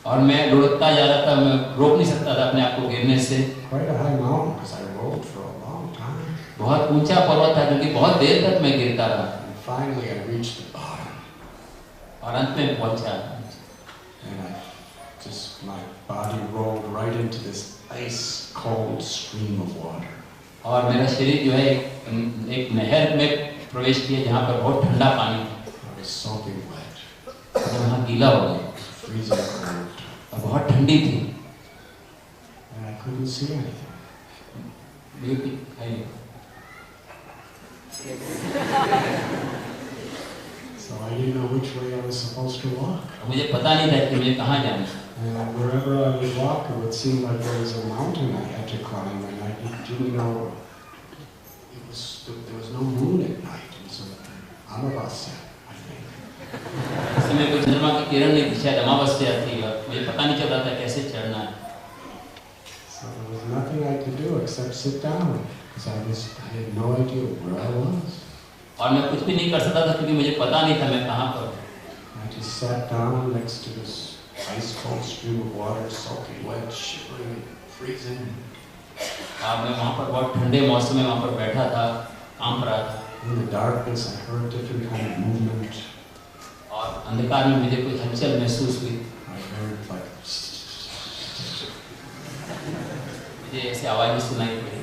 और मैं लुढ़कता जा रहा था, मैं रोक नहीं सकता था अपने आप को गिरने से। बहुत ऊंचा पर्वत था क्योंकि बहुत देर तक मैं गिरता रहा। और अंत में पहुंचा। और मेरा शरीर जो है एक नहर में प्रवेश किया जहाँ पर बहुत ठंडा पानी था। वहाँ गीला हो गया और बहुत ठंडी थी। So I didn't know which way I was supposed to walk. मुझे पता नहीं था कि मुझे कहाँ जाना है। And wherever I would walk, it would seem like there was a mountain I had to climb, and I didn't know. There was no moon at night. It was Amavasya, I think. इसमें कोई चंद्रमा की किरण नहीं थी, शायद अमावस्या थी, और मुझे पता नहीं चल रहा था कैसे चढ़ना है। So there was nothing I could do except sit down, because I had no idea where I was. और मैं कुछ भी नहीं कर सकता था क्योंकि मुझे पता नहीं था मैं कहाँ पर। I just sat down next to this ice cold stream of water, soaking wet, shivering, freezing. और मैं वहाँ पर बहुत ठंडे मौसम में वहाँ पर बैठा था, कांप रहा था। In the darkness, I heard different kind of movement. और अंधकार में मुझे कुछ हलचल महसूस हुई। I heard like. मुझे ऐसी आवाज़ें सुनाई पड़ी।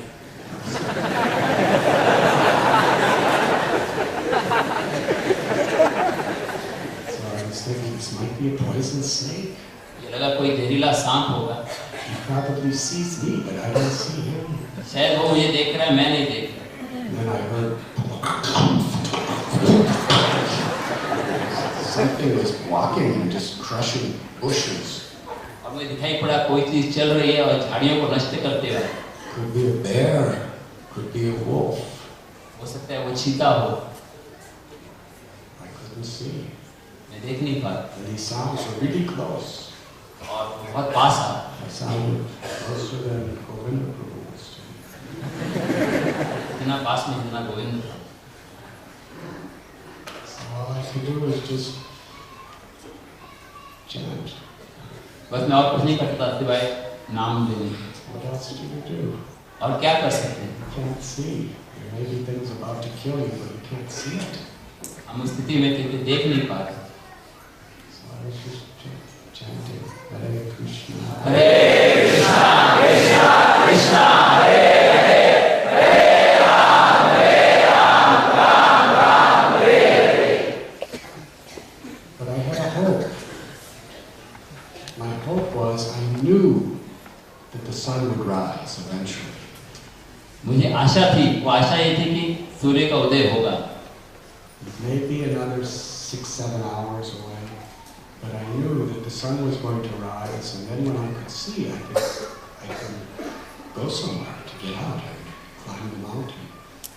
This might be a poisonous snake. ये लगा कोई जहरीला सांप होगा। He probably sees me, but I don't see him. शायद वो मुझे देख रहा है, मैं नहीं देख रहा। Then I heard something was walking and just crushing bushes. और मुझे दिखाई पड़ा कोई चीज चल रही है और झाड़ियों को नष्ट करते हुए। Could be a bear, could be a wolf. हो सकता है वो चीता हो। I couldn't see. मैं देख नहीं पा। And these sounds were really close. और बहुत पास आ। I sounded closer than Govinda Prabhu was to me. इतना पास में जितना गोविंद था। So all I could do was just chant. बस मैं और कुछ नहीं करता सिवाय नाम लेने। What else do you do? और क्या कर सकते हैं? You can't see. There may be things about to kill you, but you can't see it. हम उस स्थिति में थे कि देख नहीं पा रहे। So I was just chanting Hare Krishna. Hare Krishna, Krishna Krishna, Hare Hare, Hare Ram, Ram Ram, Hare Hare. But I had a hope. My hope was I knew that the sun would rise eventually. मुझे आशा थी, वो आशा ये थी कि सूर्य का उदय होगा। Maybe another 6-7 hours away, but I knew that the sun was going to rise, and then when I could see, I could go somewhere to get out and climb the mountain.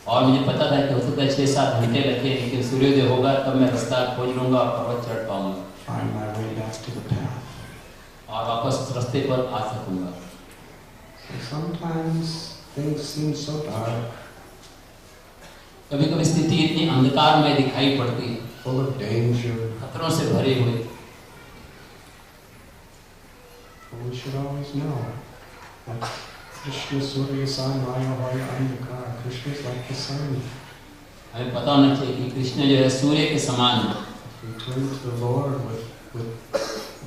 और मुझे पता था कि हो सकता है 6-7 घंटे लगे, लेकिन सूर्योदय होगा तब मैं रास्ता खोज लूंगा और पर्वत चढ़ पाऊंगा। Find my way back to the path. और वापस उस रास्ते पर आ सकूंगा। So sometimes things seem so dark. कभी-कभी स्थिति इतनी अंधकार में दिखाई पड़ती है, full of danger. खतरों से भरे हुए। But we should always know that Krishna Surya Samaya Vaya Andhakar. Krishna is like the sun. हमें पता होना चाहिए कि कृष्ण जो है सूर्य के समान है। If we turn to the Lord with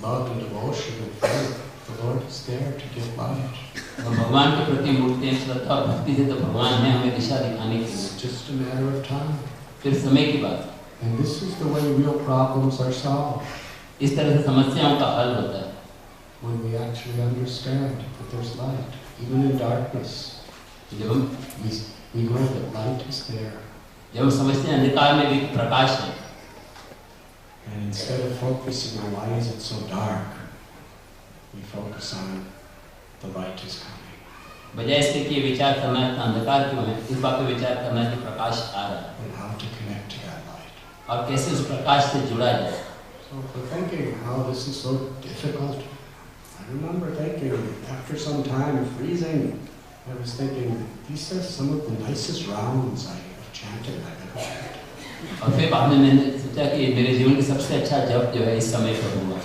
love and devotion and faith, the Lord is there to give light. भगवान के प्रति मूर्ति श्रद्धा और भक्ति से तो भगवान है हमें दिशा दिखाने के लिए. It's just a matter of time. फिर समय की बात. And this is the way real problems are solved. इस तरह से समस्याओं का हल होता है. When we actually understand that there's light, even in darkness, we know that light is there. जब हम समझते हैं अंधकार में भी प्रकाश है. And instead of focusing on why is it so dark, we focus on the light is coming. बजाय इसके कि विचार करना है अंधकार क्यों है, इस बात पे विचार करना है कि प्रकाश आ रहा है. And how to connect to that light. और कैसे उस प्रकाश से जुड़ा जाए. So for thinking how this is so difficult, I remember thinking after some time freezing, I was thinking these are some of the nicest rounds I have chanted I've ever had. और फिर बाद में मैंने सोचा कि मेरे जीवन की सबसे अच्छा जप जो है इस समय पर हुआ.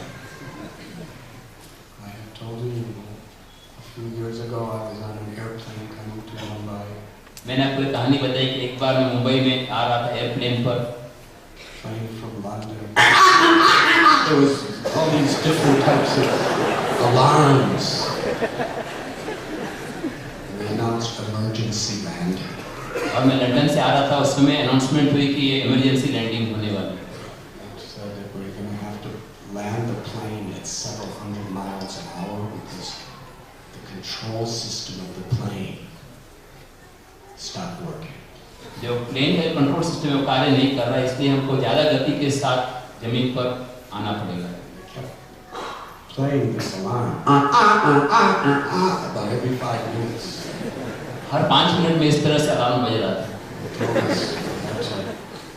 I have told you a few years ago I was on an airplane coming to Mumbai. मैंने आपको एक कहानी बताई कि एक बार मैं मुंबई में आ रहा था एयरप्लेन पर. Flying from London. There was all these different types of alarms. And they announced emergency landing. और मैं लंदन से आ रहा था उस समय अनाउंसमेंट हुई कि ये इमरजेंसी लैंडिंग होने वाली है. So that we're going to have to land the plane at several hundred miles an hour because the control system of the plane stopped working. जो प्लेन का कंट्रोल सिस्टम है वो कार्य नहीं कर रहा है, इसलिए हमको ज़्यादा गति के साथ जमीन पर आना पड़ेगा. Playing this alarm about every 5 minutes. Her 5 minute में इस तरह से अलार्म बज रहा था.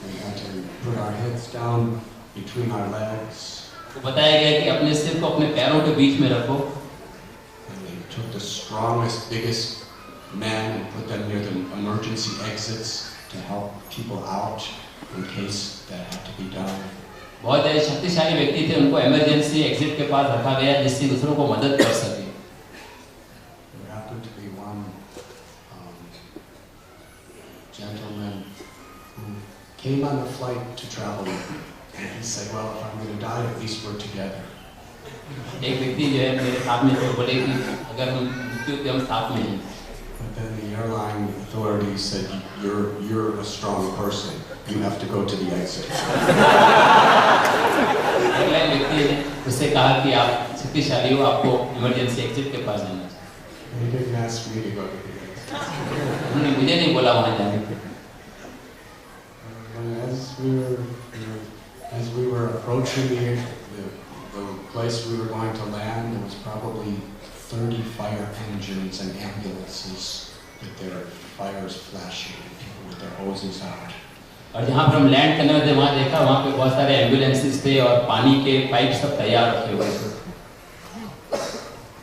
We had to put our heads down between our legs. तो बताया गया कि अपने सिर को अपने पैरों के बीच में रखो. And they took the strongest, biggest men and put them near the emergency exits to help people out in case that had to be done. बहुत शक्तिशाली व्यक्ति थे, उनको इमरजेंसी एग्जिट के पास रखा गया जिससे दूसरों को मदद कर सके. There happened to be one gentleman who came on the flight to travel with me, and he said, "Well, if I'm going to die, at least we're together." एक व्यक्ति जो है मेरे साथ में थे, बोले कि अगर हम मृत्यु के हम साथ में हैं. But then the airline authorities said, "You're a strong person. You have to go to the exit." Airline व्यक्ति ने उससे कहा कि आप शक्तिशाली हो, आपको इमरजेंसी एग्जिट के पास जाना चाहिए. He didn't ask me to go to the exit. उन्होंने मुझे नहीं बोला वहाँ जाने के. As we were approaching the place we were going to land, there was probably 30 fire engines and ambulances with their fires flashing and people with their hoses out. और जहाँ पर हम लैंड करने वाले थे वहाँ देखा वहाँ पे बहुत सारे एम्बुलेंसेस थे और पानी के पाइप सब तैयार रखे हुए थे.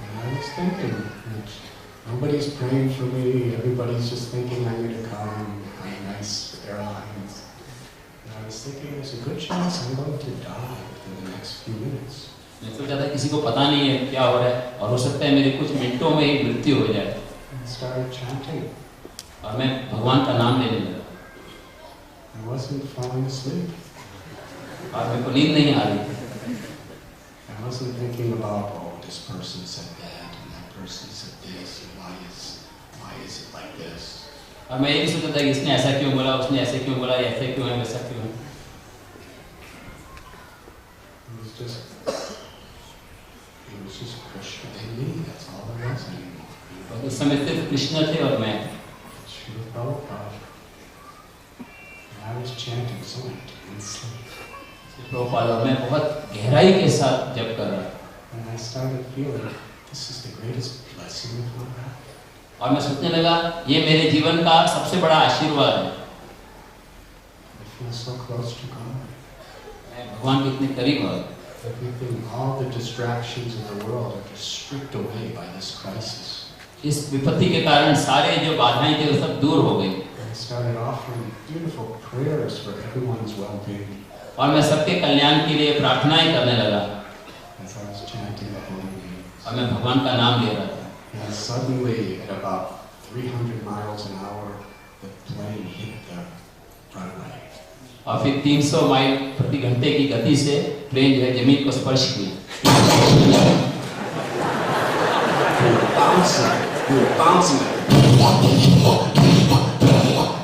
And I was thinking, nobody's praying for me. Everybody's just thinking I'm going to come on a nice airlines. And I was thinking there's a good chance I'm going to die within the next few minutes. मैं सोचा था किसी को पता नहीं है क्या हो रहा है और हो सकता है मेरे कुछ मिनटों में ही मृत्यु हो जाए. I started chanting. और मैं भगवान का नाम लेने लगा. I wasn't falling asleep. और मेरे को नींद नहीं आ रही थी. I wasn't thinking about, oh, this person said that and that person said this and why is it like this. और मैं ये भी सोचता था कि इसने ऐसा क्यों बोला, उसने ऐसे क्यों बोला, ऐसे क्यों है, वैसा क्यों है. It was just Krishna and me. That's all there was anymore. और उस समय सिर्फ कृष्ण थे और मैं. Srila Prabhupada. And I was chanting so intensely. Prabhupada और मैं बहुत गहराई के साथ जप कर रहा था. And I started feeling this is the greatest blessing of my life. और मैं सोचने लगा ये मेरे जीवन का सबसे बड़ा आशीर्वाद है. I feel so close to God. मैं भगवान के इतने करीब हूँ. Everything, all the distractions of the world are just stripped away by this crisis. इस विपत्ति के कारण सारे जो बाधाएं थी वो सब दूर हो गई. I started offering beautiful prayers for everyone's well-being. और मैं सबके कल्याण के लिए प्रार्थनाएं करने लगा. As I was chanting the holy name. और मैं भगवान का नाम ले रहा था. And suddenly, at about 300 miles an hour, the plane hit the runway. और फिर 300 माइल प्रति घंटे की गति से प्लेन जो है जमीन को स्पर्श किया. bouncing. We were bouncing.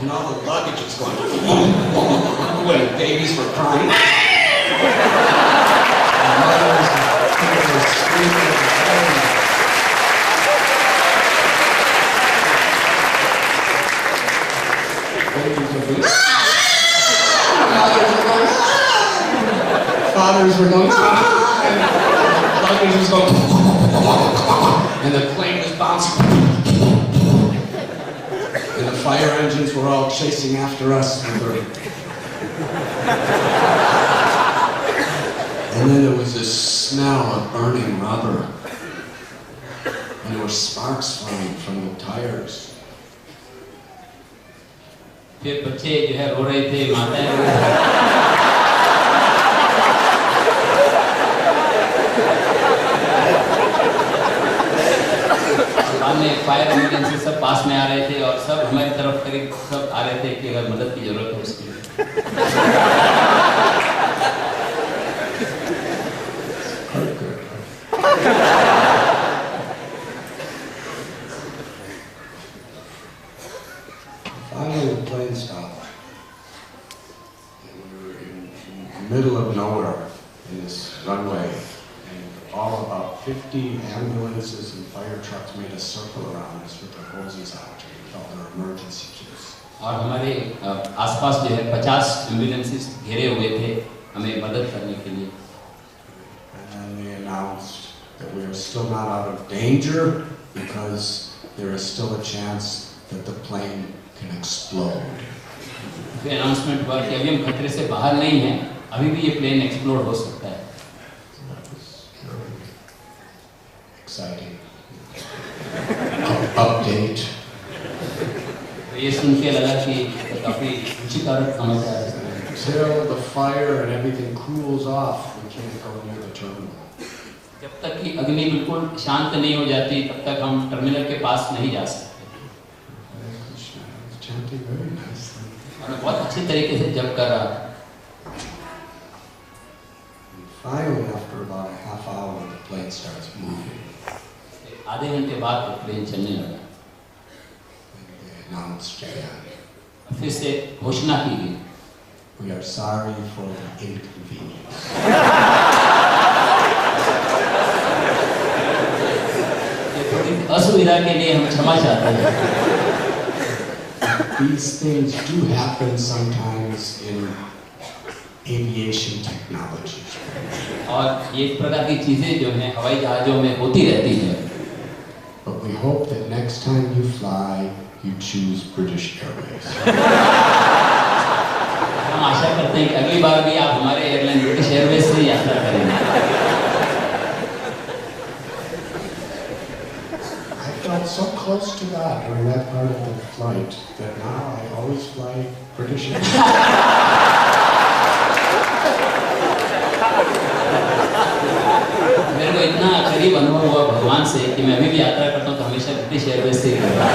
And all the luggage was going. When babies were crying. And mothers were screaming. Fathers were going, and luggage was going, and the plane was bouncing, and the fire engines were all chasing after us. And then there was this smell of burning rubber, and there were sparks flying from the tires. फिर बच्चे जो है रो रहे थे, माताएं रो रही थी। बाद में फायर एम्बुलेंस सब पास में आ रहे थे और सब हमारी तरफ करीब सब आ रहे थे कि अगर मदद की जरूरत हो उसके लिए। Finally, the plane stopped. And we were in the middle of nowhere in this runway. And all about 50 ambulances and fire trucks made a circle around us with their hoses out with all their emergency kits. और हमारे आसपास जो है 50 ambulances घेरे हुए थे हमें मदद करने के लिए। And then they announced that we are still not out of danger because there is still a chance that the plane can explode. फिर अनाउंसमेंट हुआ कि अभी हम खतरे से बाहर नहीं हैं, अभी भी ये प्लेन एक्सप्लोड हो सकता है। Exciting. Update. तो ये सुन के लगा कि काफी रुचिकारक समाचार है। Until the fire and everything cools off, we can't go near the terminal. जब तक कि अग्नि बिल्कुल शांत नहीं हो जाती, तब तक हम टर्मिनल के पास नहीं जा सकते। Chanting very nicely. और मैं बहुत अच्छे तरीके से जप कर रहा था। Finally, after about a half hour, the plane starts moving. आधे घंटे बाद वो प्लेन चलने लगा। And they announced again. फिर से घोषणा की गई। We are sorry for the inconvenience. ये थोड़ी असुविधा के लिए हम क्षमा चाहते हैं। These things do happen sometimes in aviation technology. और ये प्रकार की चीजें जो हैं हवाई जहाजों में होती रहती हैं। But we hope that next time you fly, you choose British Airways. हम आशा करते हैं कि अगली बार भी आप हमारे एयरलाइन ब्रिटिश एयरवेज से यात्रा करेंगे। I felt so close to God during that part of the flight that now I always fly British Airways. मेरे को इतना करीब अनुभव हुआ भगवान से कि मैं अभी भी यात्रा करता हूँ तो हमेशा ब्रिटिश एयरवेज से ही करता हूँ।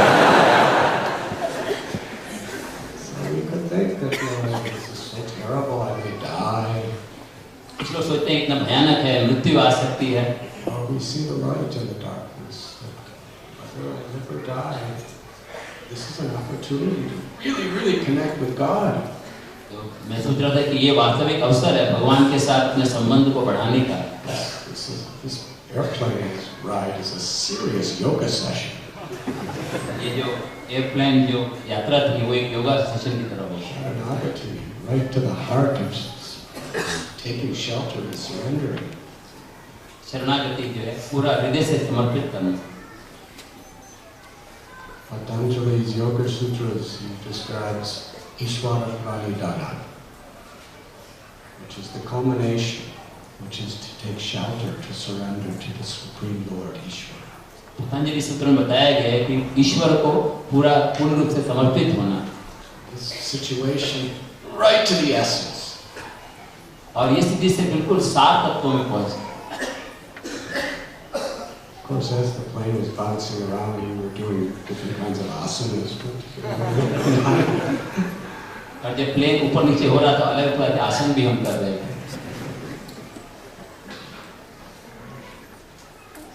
So we could think that this is so terrible, I may die. कुछ लोग सोचते हैं इतना भयानक है, मृत्यु आ सकती है। Or we see the light in the darkness. Whether I live or die, this is an opportunity to really connect with God. तो मैं सोच रहा था कि ये वास्तविक अवसर है भगवान के साथ अपने संबंध को बढ़ाने का। This airplane ride is a serious yoga session. ये जो एयरप्लेन जो यात्रा थी वो एक योगा सेशन की तरह हुई। Radhanath, right to the heart of taking shelter and surrendering. शरणागति जो है पूरा हृदय से समर्पित करना। Patanjali's Yoga Sutras, he describes Ishvara Pranidhana, which is the culmination, which is to take shelter, to surrender to the Supreme Lord Ishvara. Patanjali सूत्र में बताया गया है कि ईश्वर को पूर्ण रूप से समर्पित होना। This situation right to the essence. और ये स्थिति से बिल्कुल सार तत्वों में पहुंचे। Of course, as the plane was bouncing around, we were doing different kinds of asanas. और जब प्लेन ऊपर नीचे हो रहा था अलग तरह के आसन भी हम कर रहे थे।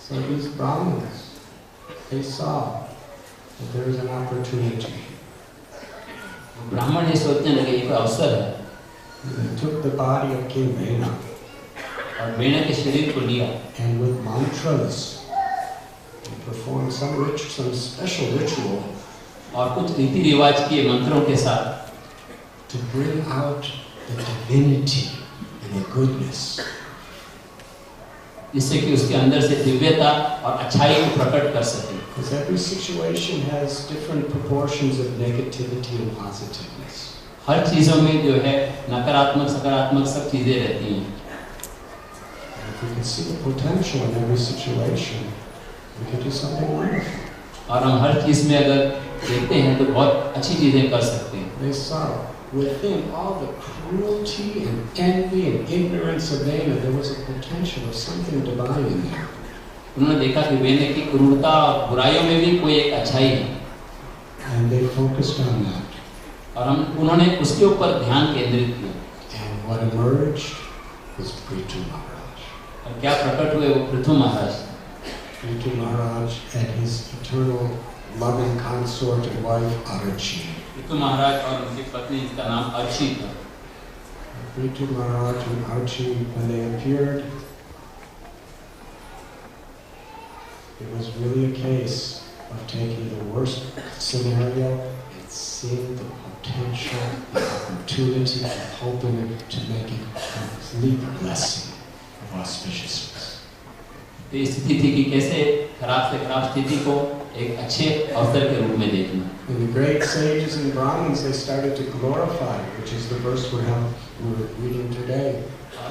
So these Brahmins, they saw that there is an opportunity. ब्राह्मण ये सोचने लगे एक अवसर है। They took the body of King Vena और वेना के शरीर को लिया and with mantras they performed some special ritual और कुछ रीति रिवाज किए मंत्रों के साथ to bring out the divinity and the goodness. जिससे कि उसके अंदर से दिव्यता और अच्छाई को प्रकट कर सके। Because every situation has different proportions of negativity and positiveness. हर चीजों में जो है नकारात्मक सकारात्मक सब चीजें रहती हैं। And if we can see the potential in every situation, we can do something wonderful. और हम हर चीज में अगर देखते हैं तो बहुत अच्छी चीजें कर सकते हैं। They saw within all the cruelty and envy and ignorance of Vena, there was a potential of something divine in there. उन्होंने देखा कि वेना की क्रूरता और बुराइयों में भी कोई एक अच्छाई है। And they focused on that. और उन्होंने उसके ऊपर ध्यान केंद्रित किया। And what emerged was Prithu Maharaj. और क्या प्रकट हुए वो पृथु महाराज। Prithu Maharaj and his eternal loving consort and wife Archi. Prithu महाराज और उनकी पत्नी जिसका नाम अर्ची था। Prithu Maharaj and Archi, when they appeared, it was really a case of taking the worst scenario and seeing the potential, the opportunity, and hoping to make it a complete blessing of auspiciousness. तो ये स्थिति थी कि कैसे खराब से खराब स्थिति को एक अच्छे अवसर के रूप में देखना। And the great sages and Brahmins, they started to glorify, which is the verse we're reading today,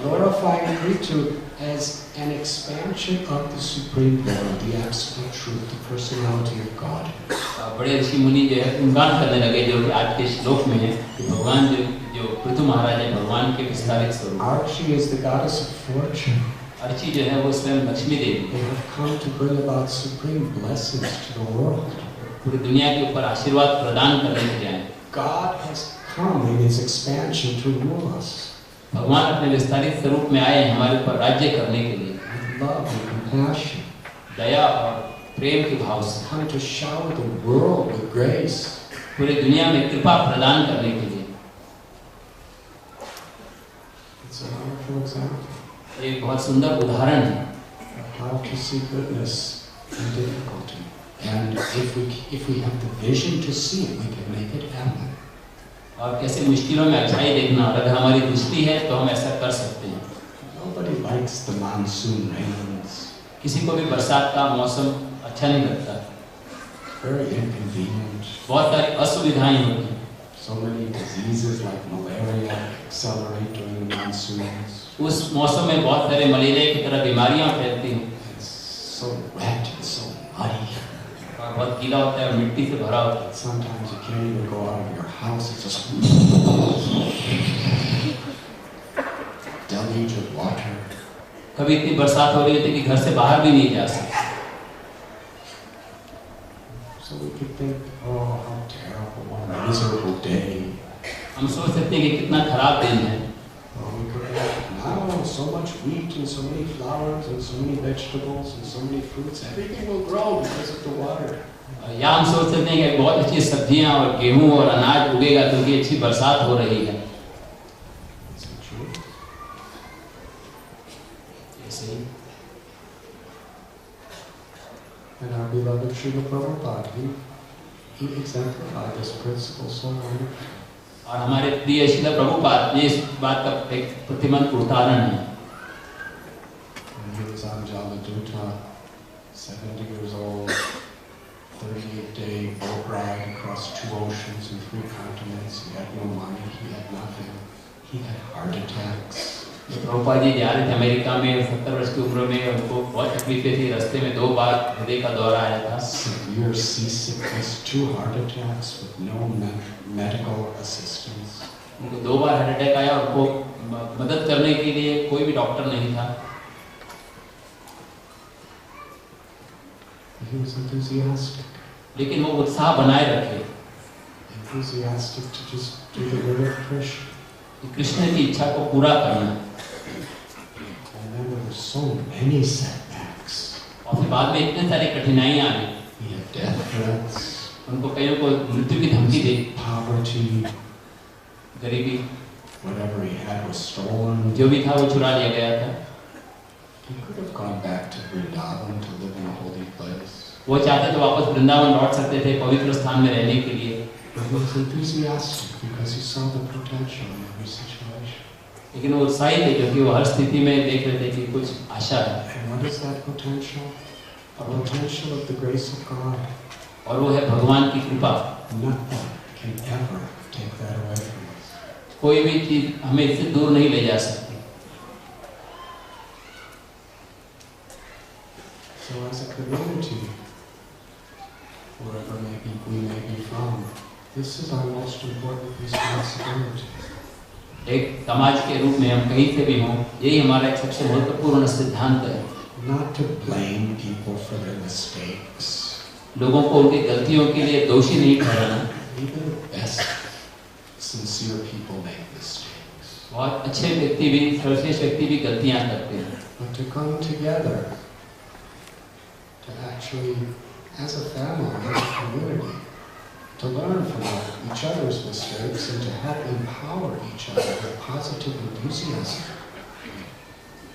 glorifying Prithu as an expansion of the Supreme Lord, the Absolute Truth, the Personality of God. बड़े ऋषि मुनि जो है गुणगान करने लगे जो कि आज के श्लोक में है कि भगवान जो पृथु महाराज है भगवान के विस्तारित स्वरूप। Archi is the goddess of fortune. Archi जो है वो स्वयं लक्ष्मी देवी। They have come to bring about supreme blessings to the world. पूरी दुनिया के ऊपर आशीर्वाद प्रदान करने के लिए आए। God has come in His expansion to rule us. भगवान अपने विस्तारित स्वरूप में आए हमारे ऊपर राज्य करने के लिए। With love and compassion. दया और प्रेम के भाव से। Come to shower the world with grace. पूरी दुनिया में कृपा प्रदान करने के लिए। It's a wonderful example. एक बहुत सुंदर उदाहरण है। How to see goodness in difficulty, and if we have the vision to see it, we can make it happen. और कैसे मुश्किलों में अच्छाई देखना और अगर हमारी दृष्टि है तो हम ऐसा कर सकते हैं। Nobody likes the monsoon rains. किसी को भी बरसात का मौसम अच्छा नहीं लगता। Very inconvenient. बहुत सारी असुविधाएं होती हैं। So many diseases like malaria accelerate during the monsoons. उस मौसम में बहुत सारे मलेरिया की तरह बीमारियां फैलती हैं। It's so wet and so muddy. और बहुत गीला होता है और मिट्टी से भरा होता है। Sometimes you can't even go out of your house. It's just deluge of water. कभी इतनी बरसात हो रही होती है कि घर से बाहर भी नहीं जा सकते। So we could think, oh, how terrible, what a miserable day. हम सोच सकते हैं कि कितना खराब दिन है। Or we could think, now so much wheat and so many flowers and so many vegetables and so many fruits, everything will grow because of the water. या हम सोच सकते हैं कि बहुत अच्छी सब्जियां और गेहूं और अनाज उगेगा क्योंकि अच्छी बरसात हो रही है। Is it true? ऐसे ही And our beloved Srila Prabhupada, he exemplified this principle so wonderfully. और हमारे प्रिय श्रील प्रभुपाद ये इस बात का एक प्रतिमंत उदाहरण है। When he was on Jaladuta, 70 years old, 38-day boat ride across 2 oceans and 3 continents. He had no money, he had nothing. He had heart attacks. Prabhupada ji जा रहे थे अमेरिका में 70 वर्ष की उम्र में उनको बहुत तकलीफें थी रास्ते में 2 बार हृदय का दौरा आया था। Severe seasickness, 2 heart attacks with no medical assistance. उनको 2 बार हार्ट अटैक आया और उनको मदद करने के लिए कोई भी डॉक्टर नहीं था। He was enthusiastic. लेकिन वो उत्साह बनाए रखे। Enthusiastic to just do the will of Krishna. Krishna की इच्छा को पूरा करना। And then there were so many setbacks. और फिर बाद में इतने सारी कठिनाइयां आई। He had death threats, उनको कईयों को मृत्यु की धमकी दी, poverty, गरीबी, whatever he had was stolen. जो भी था वो चुरा लिया गया था। He could have gone back to Vrindavan to live in a holy place. वो चाहते तो वापस वृंदावन लौट सकते थे पवित्र स्थान में रहने के लिए, But he was enthusiastic because he saw the potential in every situation. लेकिन वो उत्साही थे क्योंकि वो हर स्थिति में देख रहे थे कि कुछ आशा है। And what is that potential? A potential of the grace of God. और वो है भगवान की कृपा। Nothing can ever take that away from us. कोई भी चीज हमें इससे दूर नहीं ले जा सकती। So as a community, wherever we may be from, this is our most important responsibility. एक समाज के रूप में हम कहीं से भी हों, यही हमारा एक सबसे महत्वपूर्ण सिद्धांत है। Not to blame people for their mistakes. लोगों को उनकी गलतियों के लिए दोषी नहीं ठहराना। Even the best, sincere people make mistakes. बहुत अच्छे व्यक्ति भी, सर्वश्रेष्ठ व्यक्ति भी गलतियां करते हैं। But to come together, to actually, as a family, as a community, to learn from each other's mistakes and to help empower each other with positive enthusiasm.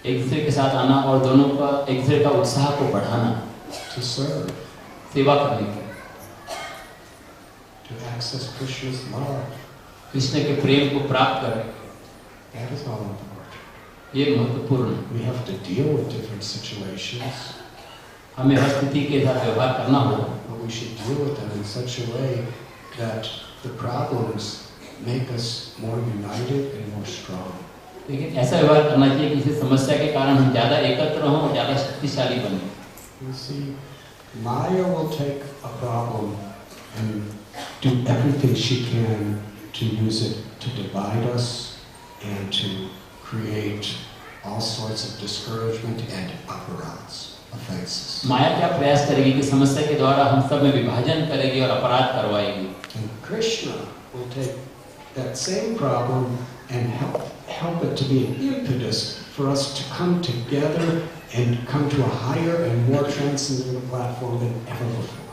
एक दूसरे के साथ आना और दोनों का एक दूसरे का उत्साह को बढ़ाना, To serve, सेवा करने की, to access Krishna's love. Krishna के प्रेम को प्राप्त करें, That is all important. ये महत्वपूर्ण है। We have to deal with different situations, हमें हर स्थिति के साथ व्यवहार करना होगा, but we should deal with them in such a way that the problems make us more united and more strong. लेकिन ऐसा व्यवहार करना चाहिए कि इस समस्या के कारण हम ज़्यादा एकत्र हों और ज़्यादा शक्तिशाली बनें। You see, Maya will take a problem and do everything she can to use it to divide us and to create all sorts of discouragement and aparats, offenses. माया क्या प्रयास करेगी कि समस्या के द्वारा हम सब में विभाजन करेगी और अपराध करवाएगी। And Krishna will take that same problem and help it to be an impetus for us to come together and come to a higher and more transcendental platform than ever before.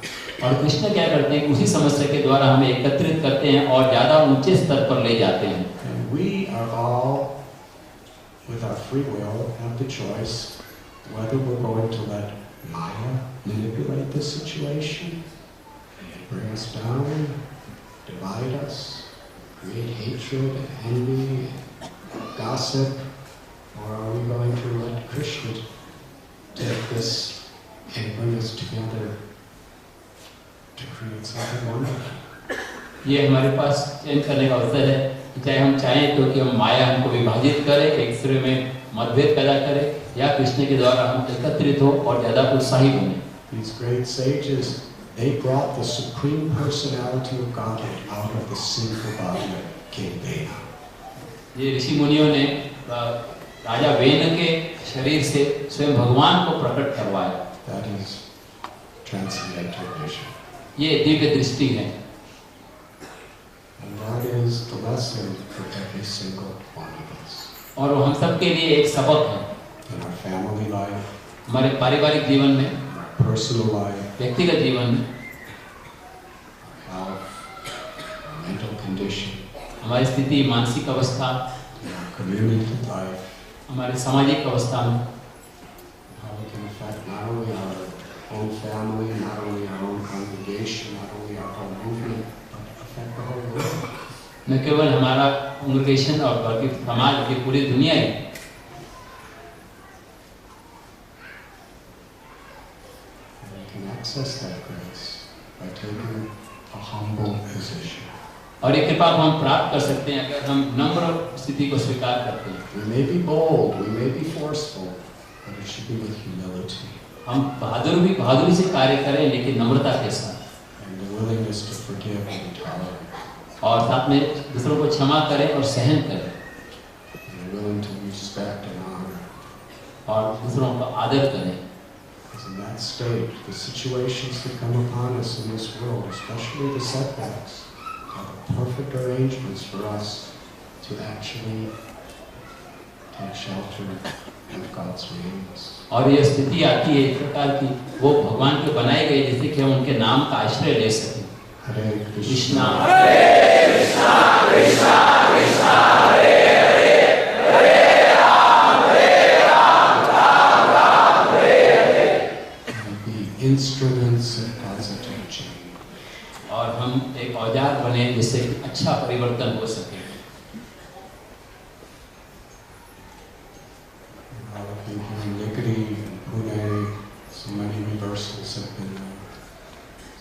और कृष्ण क्या करते हैं, उसी समस्या के द्वारा हमें एकत्रित करते हैं और ज़्यादा ऊंचे स्तर पर ले जाते हैं। And we are all, with our free will, have the choice whether we're going to let Maya manipulate the situation, bring us down, divide us, create hatred and envy and gossip, or are we going to let Krishna take this and bring us together to create something wonderful? ये हमारे पास चयन करने का अवसर है, चाहे हम चाहें तो कि हम माया हमको विभाजित करे, एक दूसरे में मतभेद पैदा करे, या कृष्ण के द्वारा हम एकत्रित हो और ज़्यादा उत्साही बने। These great sages, they brought the supreme personality of Godhead out of the sinful body of King Vena. ये ऋषि मुनियों ने राजा वेन के शरीर से स्वयं भगवान को प्रकट करवाया। That is transcendental vision. ये दिव्य दृष्टि है। And that is the lesson for every single one of us. और वो हम सब के लिए एक सबक है। In our family life, हमारे पारिवारिक जीवन में, in our personal life, व्यक्तिगत जीवन में, our health, our mental condition, हमारी स्थिति, मानसिक अवस्था, in our community life, हमारी सामाजिक अवस्था में, how it can affect not only our own family, not only our own congregation, not only our own movement, but affect the whole world. न केवल हमारा कांग्रेगेशन और बल्कि समाज की पूरी दुनिया ही। And we can access that grace by taking a humble position. और ये कृपा को हम प्राप्त कर सकते हैं अगर हम नम्र स्थिति को स्वीकार करते हैं। We may be bold, we may be forceful, but it should be with humility हम बहादुरी से कार्य करें, लेकिन नम्रता के साथ, and the willingness to forgive and be tolerant. और साथ में दूसरों को क्षमा करें और सहन करें, And willing to respect and honor. और दूसरों का आदर करें। Because in that state, the situations that come upon us in this world, especially the setbacks, are the perfect arrangements for us to actually take shelter of God's wings. और ये स्थिति आती है इस प्रकार की, वो भगवान के बनाए गए जिससे कि हम उनके नाम का आश्रय ले सकें। Hare Krishna Krishna, Krishna Krishna, Hare Hare, Hare Ram, Ram Ram, Hare Hare. And be instruments of positive change. और हम एक औजार बने जिससे अच्छा परिवर्तन हो सके। So many reversals have been there.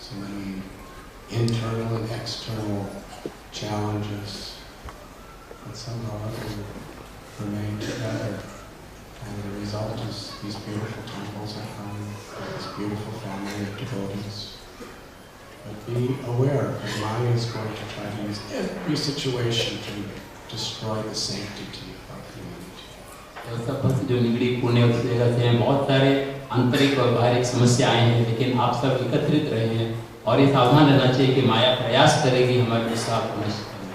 So many internal and external challenges. But somehow we remain together. And the result is these beautiful temples are coming, this beautiful family of devotees. But be aware that Maya is going to try to use every situation to destroy the sanctity of our community. सब भक्त जो निगड़ी पुण्य जगह से हैं, बहुत सारे आंतरिक और बाहरिक समस्याएं हैं, लेकिन आप सब एकत्रित रहे हैं और ये सावधान रहना चाहिए कि माया प्रयास करेगी हमारे विश्वास को नष्ट करने।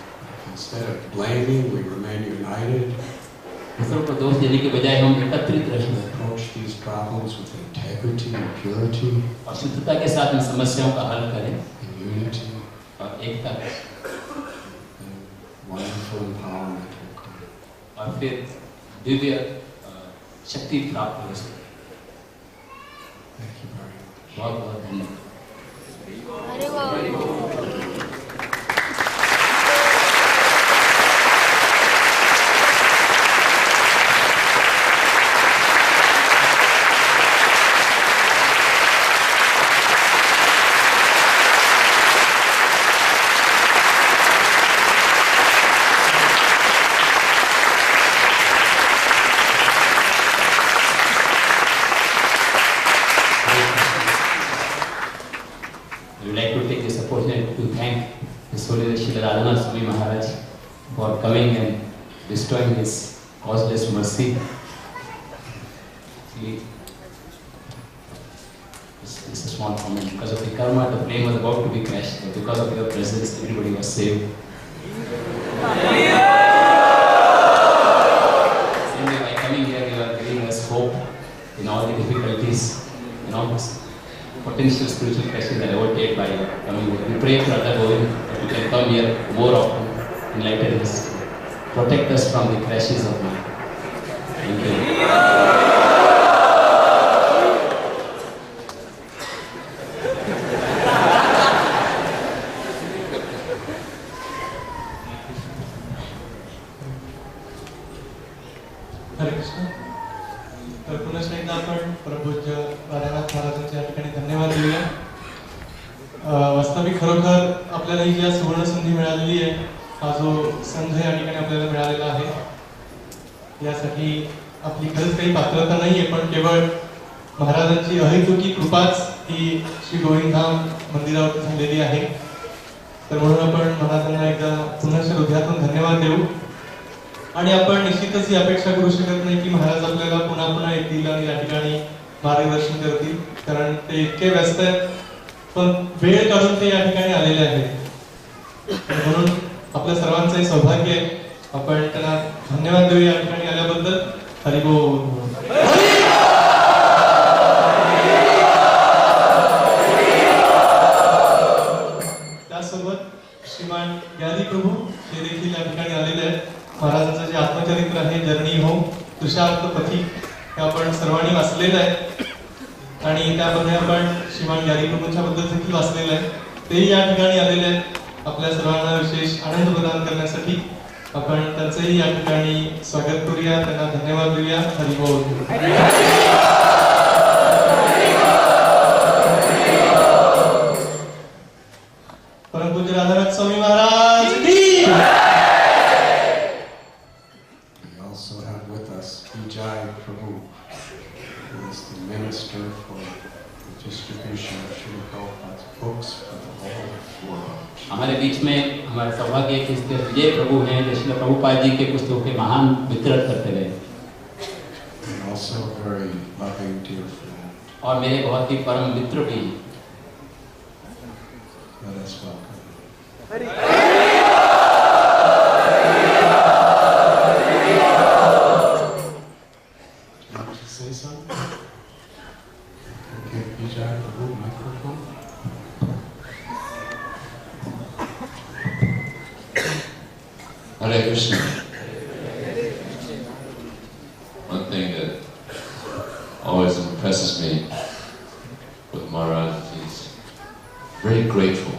Instead of blaming, we remain united. दूसरों को दोष देने के बजाय हम एकत्रित रहें। Approach these problems with integrity and purity. और शुद्धता के साथ इन समस्याओं का हल करें। And unity. और एकता। And wonderful empowerment will come. और फिर दिव्य शक्ति प्राप्त हो सके। Thank you very much. बहुत बहुत धन्यवाद। Radhanath Swami Maharaj for coming and bestowing his causeless mercy. See, this is a small comment. Because of the karma, the plane was about to be crashed, but because of your presence, everybody was saved. Same way, by coming here, you are giving us hope in all the difficulties, in all this potential spiritual crashes that overtake by coming here. We pray for Radha Govind that we can come here more often, enlighten us, protect us from the crashes of mind. Thank you. हरे कृष्ण। तर पुन्हा एकदा आपण परमपूज्य राधानाथ महाराजांच्या ठिकाणी धन्यवाद देऊया। वास्तविक खरोखर आपल्याला ही जी सुवर्ण संधी मिळालेली आहे, हा जो संघ या ठिकाणी आपल्याला मिळालेला आहे, यासाठी आपली खरंच काही पात्रता नाहीये, पण केवळ महाराजांची अहेतुकी कृपाच ही श्री गोविंदधाम मंदिरावर झालेली आहे। तर म्हणून आपण महाराजांना एकदा पुन्हा हृदयातून धन्यवाद देऊ आणि आपण निश्चितच ही अपेक्षा करू शकत नाही की महाराज आपल्याला पुन्हा पुन्हा येतील आणि या ठिकाणी मार्गदर्शन करतील, कारण ते इतके व्यस्त आहेत, पण वेळ काढून ते या ठिकाणी आलेले आहेत। म्हणून आपल्या सर्वांचे सौभाग्य आहे, आपण त्यांना धन्यवाद देऊ या ठिकाणी आल्याबद्दल। हरि बोल। त्यासोबत श्रीमान ज्ञानी प्रभू हे देखील या ठिकाणी आलेले आहेत। महाराजांचं जे आत्मचरित्र आहे जर्नी होम तुषार्थ पथी हे आपण सर्वांनी वाचलेलं आहे आणि त्यामध्ये आपण श्रीमान ज्ञानी प्रभूंच्या बद्दल देखील वाचलेलं आहे। तेही या ठिकाणी आलेले आहेत आपल्या सर्वांना विशेष आनंद प्रदान करण्यासाठी। आपण त्यांचंही या ठिकाणी स्वागत करूया, त्यांना धन्यवाद देऊया। हरि बोल। परमपूज्य राधानाथ स्वामी महाराज की। We also have with us Vijay Prabhu, who is the minister for the distribution of Srila Prabhupada's books for the whole world. हमारे बीच में हमारे सौभाग्य है कि विजय प्रभु हैं जो श्रील प्रभुपाद जी के पुस्तकों के महान वितरण करते रहे। And also a very loving dear friend. और मेरे बहुत ही परम मित्र भी हैं। Let us welcome. impresses me with Maharaj, he's very grateful.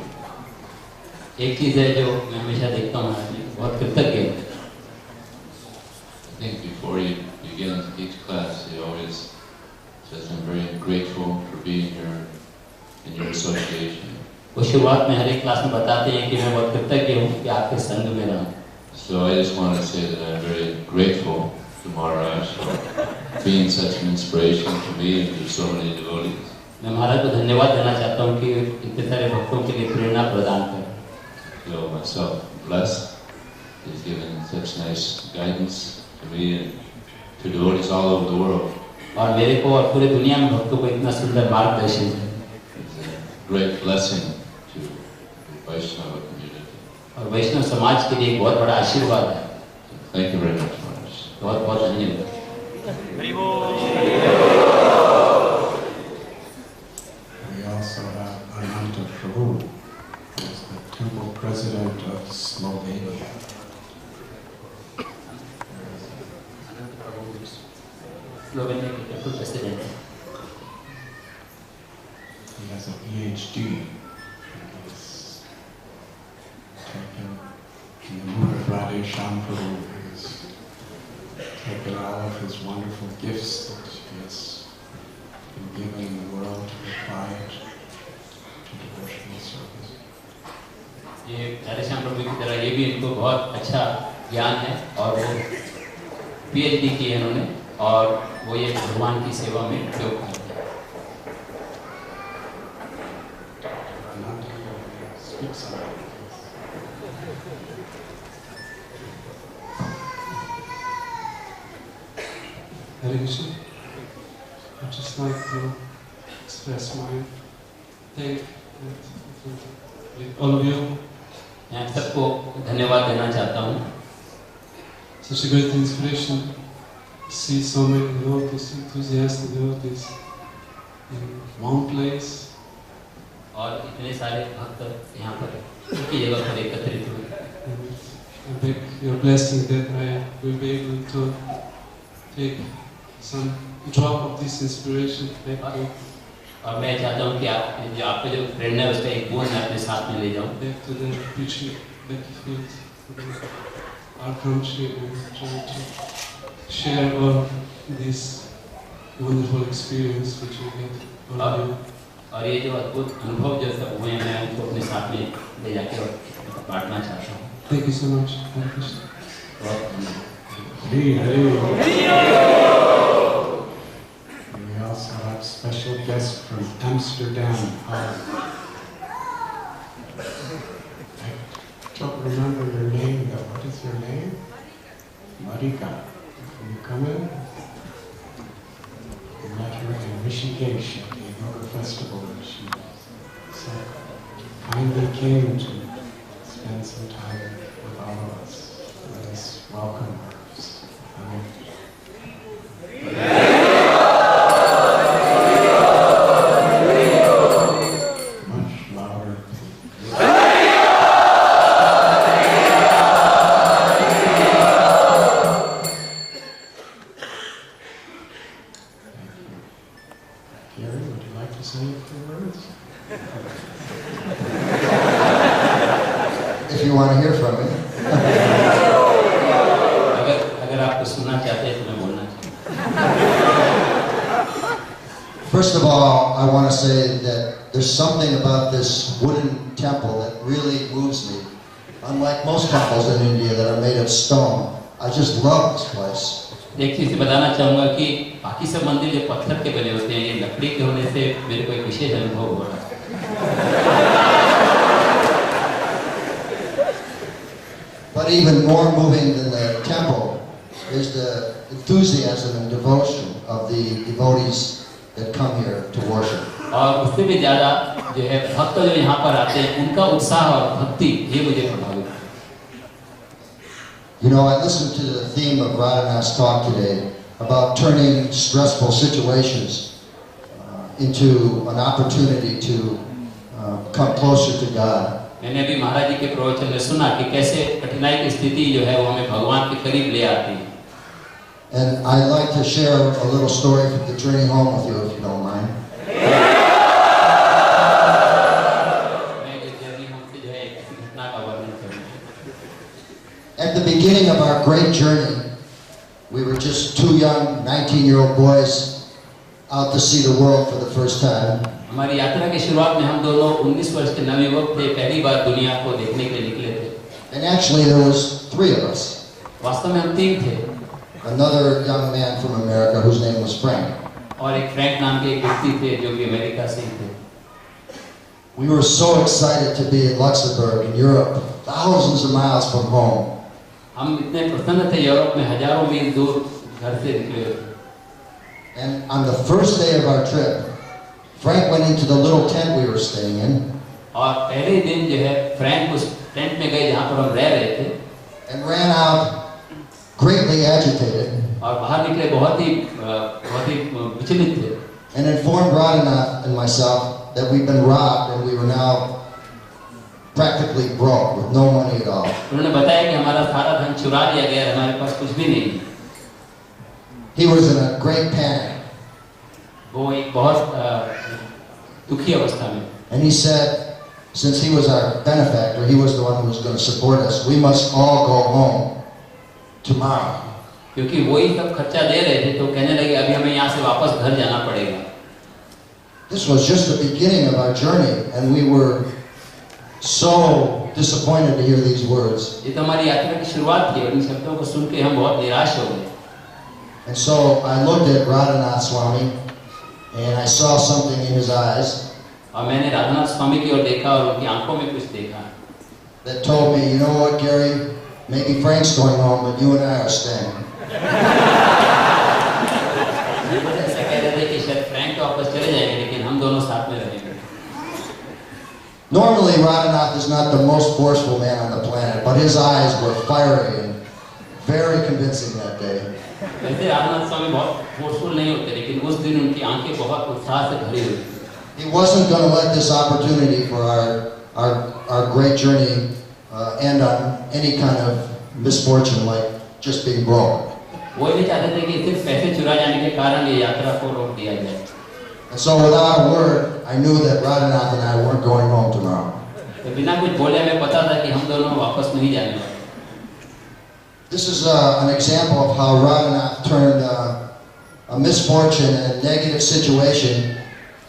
एक चीज है जो मैं हमेशा देखता हूँ महाराज जी बहुत कृतज्ञ है. I think before he begins each class, he always says, I'm very grateful for being here in your association. वो शुरुआत में हर एक क्लास में बताते हैं कि मैं बहुत कृतज्ञ हूँ कि आपके संग में रहूँ. So I just want to say that I'm very grateful to Maharaj for being such an inspiration to me and to so many devotees. मैं महाराज को धन्यवाद देना चाहता हूँ कि इतने सारे भक्तों के लिए प्रेरणा प्रदान करें. I feel myself blessed. He's given such nice guidance to me and to devotees all over the world. और मेरे को और पूरे दुनिया में भक्तों को इतना सुंदर मार्गदर्शन है. It's a great blessing to the Vaishnava community. और वैष्णव समाज के लिए एक बहुत बड़ा आशीर्वाद है. Thank you very much, Maharaj. बहुत बहुत धन्यवाद. We also have Ananta Prabhu, who is the temple president of Slovenia. Slovenia के temple president. He has a PhD. He's taken in the mood of Radhe Shyam Prabhu. He's taken all of his wonderful gifts that he has been given in the world to apply it to devotional service. ये राधे श्याम प्रभु की तरह ये भी इनको बहुत अच्छा ज्ञान है और वो PhD की है उन्होंने और वो ये भगवान की सेवा में उपयोग करते हैं. Hare Krishna. I'd just like to express my thanks with all of you. मैं सबको धन्यवाद देना चाहता हूँ. Such a great inspiration to see so many devotees, enthusiastic devotees in one place. और इतने सारे भक्त यहाँ पर एक ही जगह पर एकत्रित हुए. And I beg your blessing that I will be able to take some drop of this inspiration back to और मैं चाहता हूँ कि आप जो आपका जो प्रेरणा है उसका एक बूंद मैं अपने साथ में ले जाऊँ. back to the preaching battlefield for our country and try to share all this wonderful experience which we get all of you. और ये जो अद्भुत अनुभव जो सब हुए हैं मैं उनको अपने साथ में ले जाके और बांटना चाहता हूँ. Thank you so much. Hare Krishna. बहुत धन्यवाद. We also have special guests from Amsterdam. I don't remember your name though. What is your name? Marika. Can you come in? We met her in Rishikesh at the Yoga Festival. She so kindly came to spend some time with all of us. Let us welcome her. Much louder. Gary, would you like to say a few words? If you want to hear from me. अगर आपको सुनना चाहते हैं तो मैं बोलना चाहता हूँ. First of all, I want to say that there's something about this wooden temple that really moves me. Unlike most temples in India that are made of stone, I just love this place. एक चीज बताना चाहूँगा कि बाकी सब मंदिर जो पत्थर के बने होते हैं ये लकड़ी के होने से मेरे को एक विशेष अनुभव हो रहा है. But even more moving than the temple is the enthusiasm and devotion of the devotees that come here to worship. और उससे भी ज़्यादा जो है भक्त जो यहाँ पर आते हैं उनका उत्साह और भक्ति ये मुझे प्रभावित है. You know, I listened to the theme of Radhanath's talk today about turning stressful situations into an opportunity to come closer to God. मैंने अभी महाराज जी के प्रवचन में सुना कि कैसे कठिनाई की स्थिति जो है वो हमें भगवान के करीब ले आती है. And I'd like to share a little story from the journey home with you, if you don't mind. At the beginning of our great journey, we were just two young 19-year-old boys out to see the world for the first time. हमारी यात्रा की शुरुआत में हम दोनों 19 वर्ष के नवयुवक थे, पहली बार दुनिया को देखने के लिए निकले थे। And actually there was three of us. वास्तव में हम तीन थे। Another young man from America whose name was Frank. और एक फ्रैंक नाम के एक व्यक्ति थे जो कि अमेरिका से थे। We were so excited to be in Luxembourg in Europe, thousands of miles from home. हम इतने प्रसन्न थे यूरोप में हजारों मील दूर घर से निकले हुए। And on the first day of our trip, Frank went into the little tent we were staying in. और पहले दिन जो है फ्रैंक उस टेंट में गए जहाँ पर हम रह रहे थे। And ran out greatly agitated. और बाहर निकले बहुत ही विचलित थे। And informed Radhanath and myself that we'd been robbed and we were now practically broke with no money at all. उन्होंने बताया कि हमारा सारा धन चुरा लिया गया, हमारे पास कुछ भी नहीं। He was in a great panic. वो एक बहुत दुखी अवस्था में। And he said, since he was our benefactor, he was the one who was going to support us, we must all go home tomorrow. क्योंकि वही सब खर्चा दे रहे थे, तो कहने लगे अभी हमें यहाँ से वापस घर जाना पड़ेगा। This was just the beginning of our journey, and we were so disappointed to hear these words. ये तो हमारी यात्रा की शुरुआत थी और इन शब्दों को सुन के हम बहुत निराश हो गए। And so I looked at Radhanath Swami, and I saw something in his eyes. और मैंने राधानाथ स्वामी की ओर देखा और उनकी आंखों में कुछ देखा। That told me, you know what, Gary? Maybe Frank's going home, but you and I are staying. ऐसा कह रहे थे कि शायद फ्रैंक तो वापस चले जाएंगे, लेकिन हम दोनों साथ में रहेंगे। Normally, Radhanath is not the most forceful man on the planet, but his eyes were fiery and very convincing that day. वैसे राधानाथ स्वामी बहुत फोर्सफुल नहीं होते, लेकिन उस दिन उनकी आंखें बहुत उत्साह से भरी हुई थी। He wasn't going to let this opportunity for our great journey end on any kind of misfortune like just being broke. वो नहीं चाहते थे कि सिर्फ पैसे चुरा जाने के कारण ये यात्रा को रोक दिया जाए। And so without a word, I knew that Radhanath and I weren't going home tomorrow. तो बिना कुछ बोले हमें पता था कि हम दोनों वापस नहीं जाने वाले। This is an example of how Radhanath turned a misfortune and a negative situation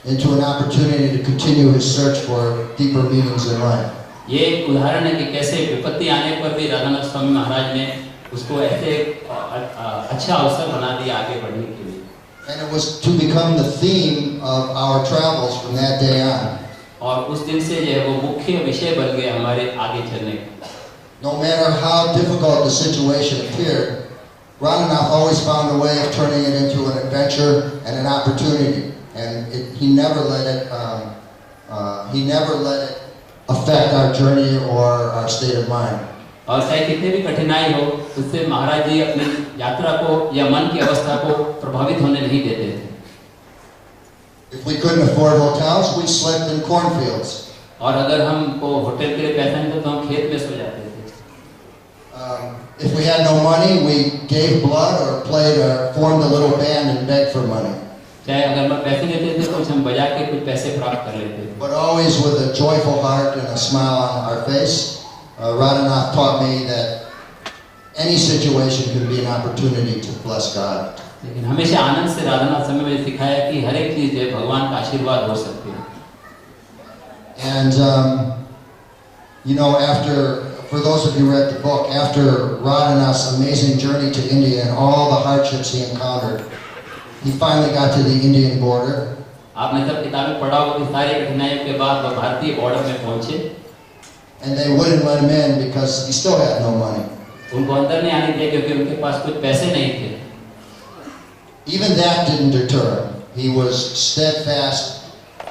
into an opportunity to continue his search for deeper meanings in life. ये एक उदाहरण है कि कैसे विपत्ति आने पर भी राधानाथ स्वामी महाराज ने उसको ऐसे अच्छा अवसर बना दिया आगे बढ़ने के लिए। And it was to become the theme of our travels from that day on. और उस दिन से जो है वो मुख्य विषय बन गया हमारे आगे चलने का। No matter how difficult the situation appeared, Radhanath always found a way of turning it into an adventure and an opportunity, and he never let it affect our journey or our state of mind. और चाहे कितनी भी कठिनाई हो, उससे महाराज जी अपनी यात्रा को या मन की अवस्था को प्रभावित होने नहीं देते थे। If we couldn't afford hotels, we slept in cornfields. और अगर हमको होटल के लिए पैसा नहीं था तो हम खेत में सो जाते थे। If we had no money, we gave blood or formed a little band and begged for money. चाहे अगर हम पैसे लेते थे तो कुछ हम बजा के कुछ पैसे प्राप्त कर लेते थे। But always with a joyful heart and a smile on our face. Radhanath taught me that any situation can be an opportunity to bless God. लेकिन हमेशा आनंद से राधानाथ स्वामी ने सिखाया कि हर एक चीज है भगवान का आशीर्वाद हो सकती है। And you know, for those of you who read the book, after Radhanath's amazing journey to India and all the hardships he encountered, he finally got to the Indian border. आपने सब किताबें पढ़ा होगा कि सारी कठिनाइयों के बाद वो भारतीय बॉर्डर में पहुंचे। And they wouldn't let him in because he still had no money. उनको अंदर नहीं आने दिया क्योंकि उनके पास कुछ पैसे नहीं थे। Even that didn't deter him. He was steadfast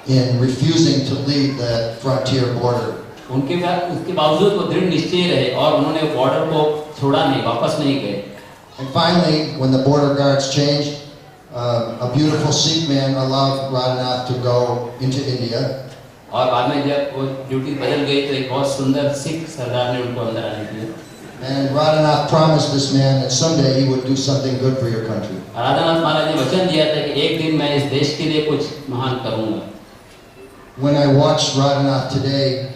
in refusing to leave that frontier border. उसके बावजूद वो दृढ़ निश्चय रहे और उन्होंने बॉर्डर को छोड़ा नहीं, वापस नहीं गए। And finally, when the border guards changed, a beautiful Sikh man allowed Radhanath to go into India. और बाद में जब वो ड्यूटी बदल गई तो एक बहुत सुंदर सिख सरदार ने उनको अंदर आने दिया। And Radhanath promised this man that someday he would do something good for your country. Radhanath महाराज ने वचन दिया था कि एक दिन मैं इस देश के लिए कुछ महान करूंगा. When I watched Radhanath today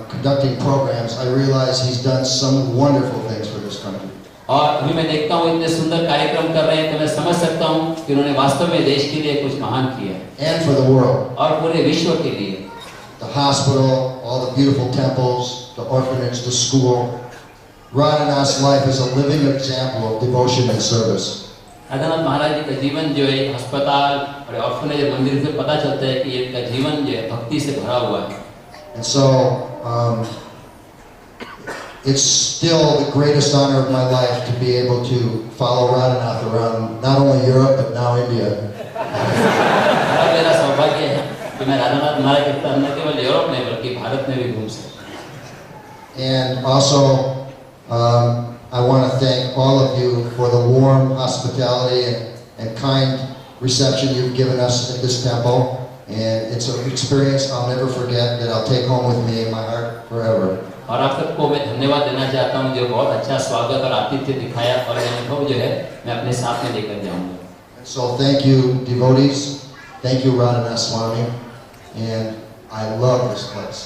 conducting programs, I realized he's done some wonderful things for this country. और अभी मैं देखता हूँ इतने सुंदर कार्यक्रम कर रहे हैं तो मैं समझ सकता हूँ कि उन्होंने वास्तव में देश के लिए कुछ महान किया. And for the world. और पूरे विश्व के लिए. The hospital, all the beautiful temples, the orphanage, the school. Radhanath's life is a living example of devotion and service. Radhanath महाराज जी का जीवन जो है अस्पताल और ऑर्फनेज मंदिर से पता चलता है कि इनका जीवन जो है भक्ति से भरा हुआ है. And so it's still the greatest honor of my life to be able to follow Radhanath around not only Europe but now India. मेरा सौभाग्य है कि मैं राधानाथ महाराज के साथ न केवल यूरोप में बल्कि भारत में भी घूम सकता. And also I want to thank all of you for the warm hospitality and kind reception you've given us at this temple. And it's an experience I'll never forget that I'll take home with me in my heart forever. और आप सबको मैं धन्यवाद देना चाहता हूँ जो बहुत अच्छा स्वागत और आतिथ्य दिखाया और ये अनुभव जो है मैं अपने साथ में लेकर जाऊँगा. So thank you devotees, thank you Radhanath Swami, and I love this place.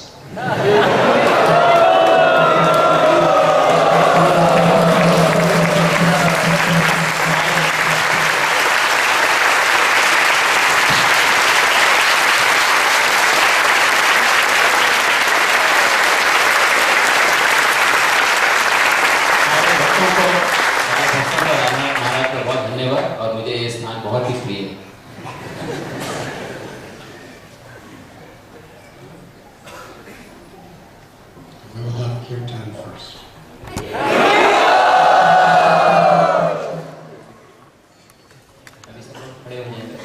और मुझे ये स्थान बहुत ही प्रिय है. We will have kirtan first. अभी सब लोग खड़े हो जाएंगे.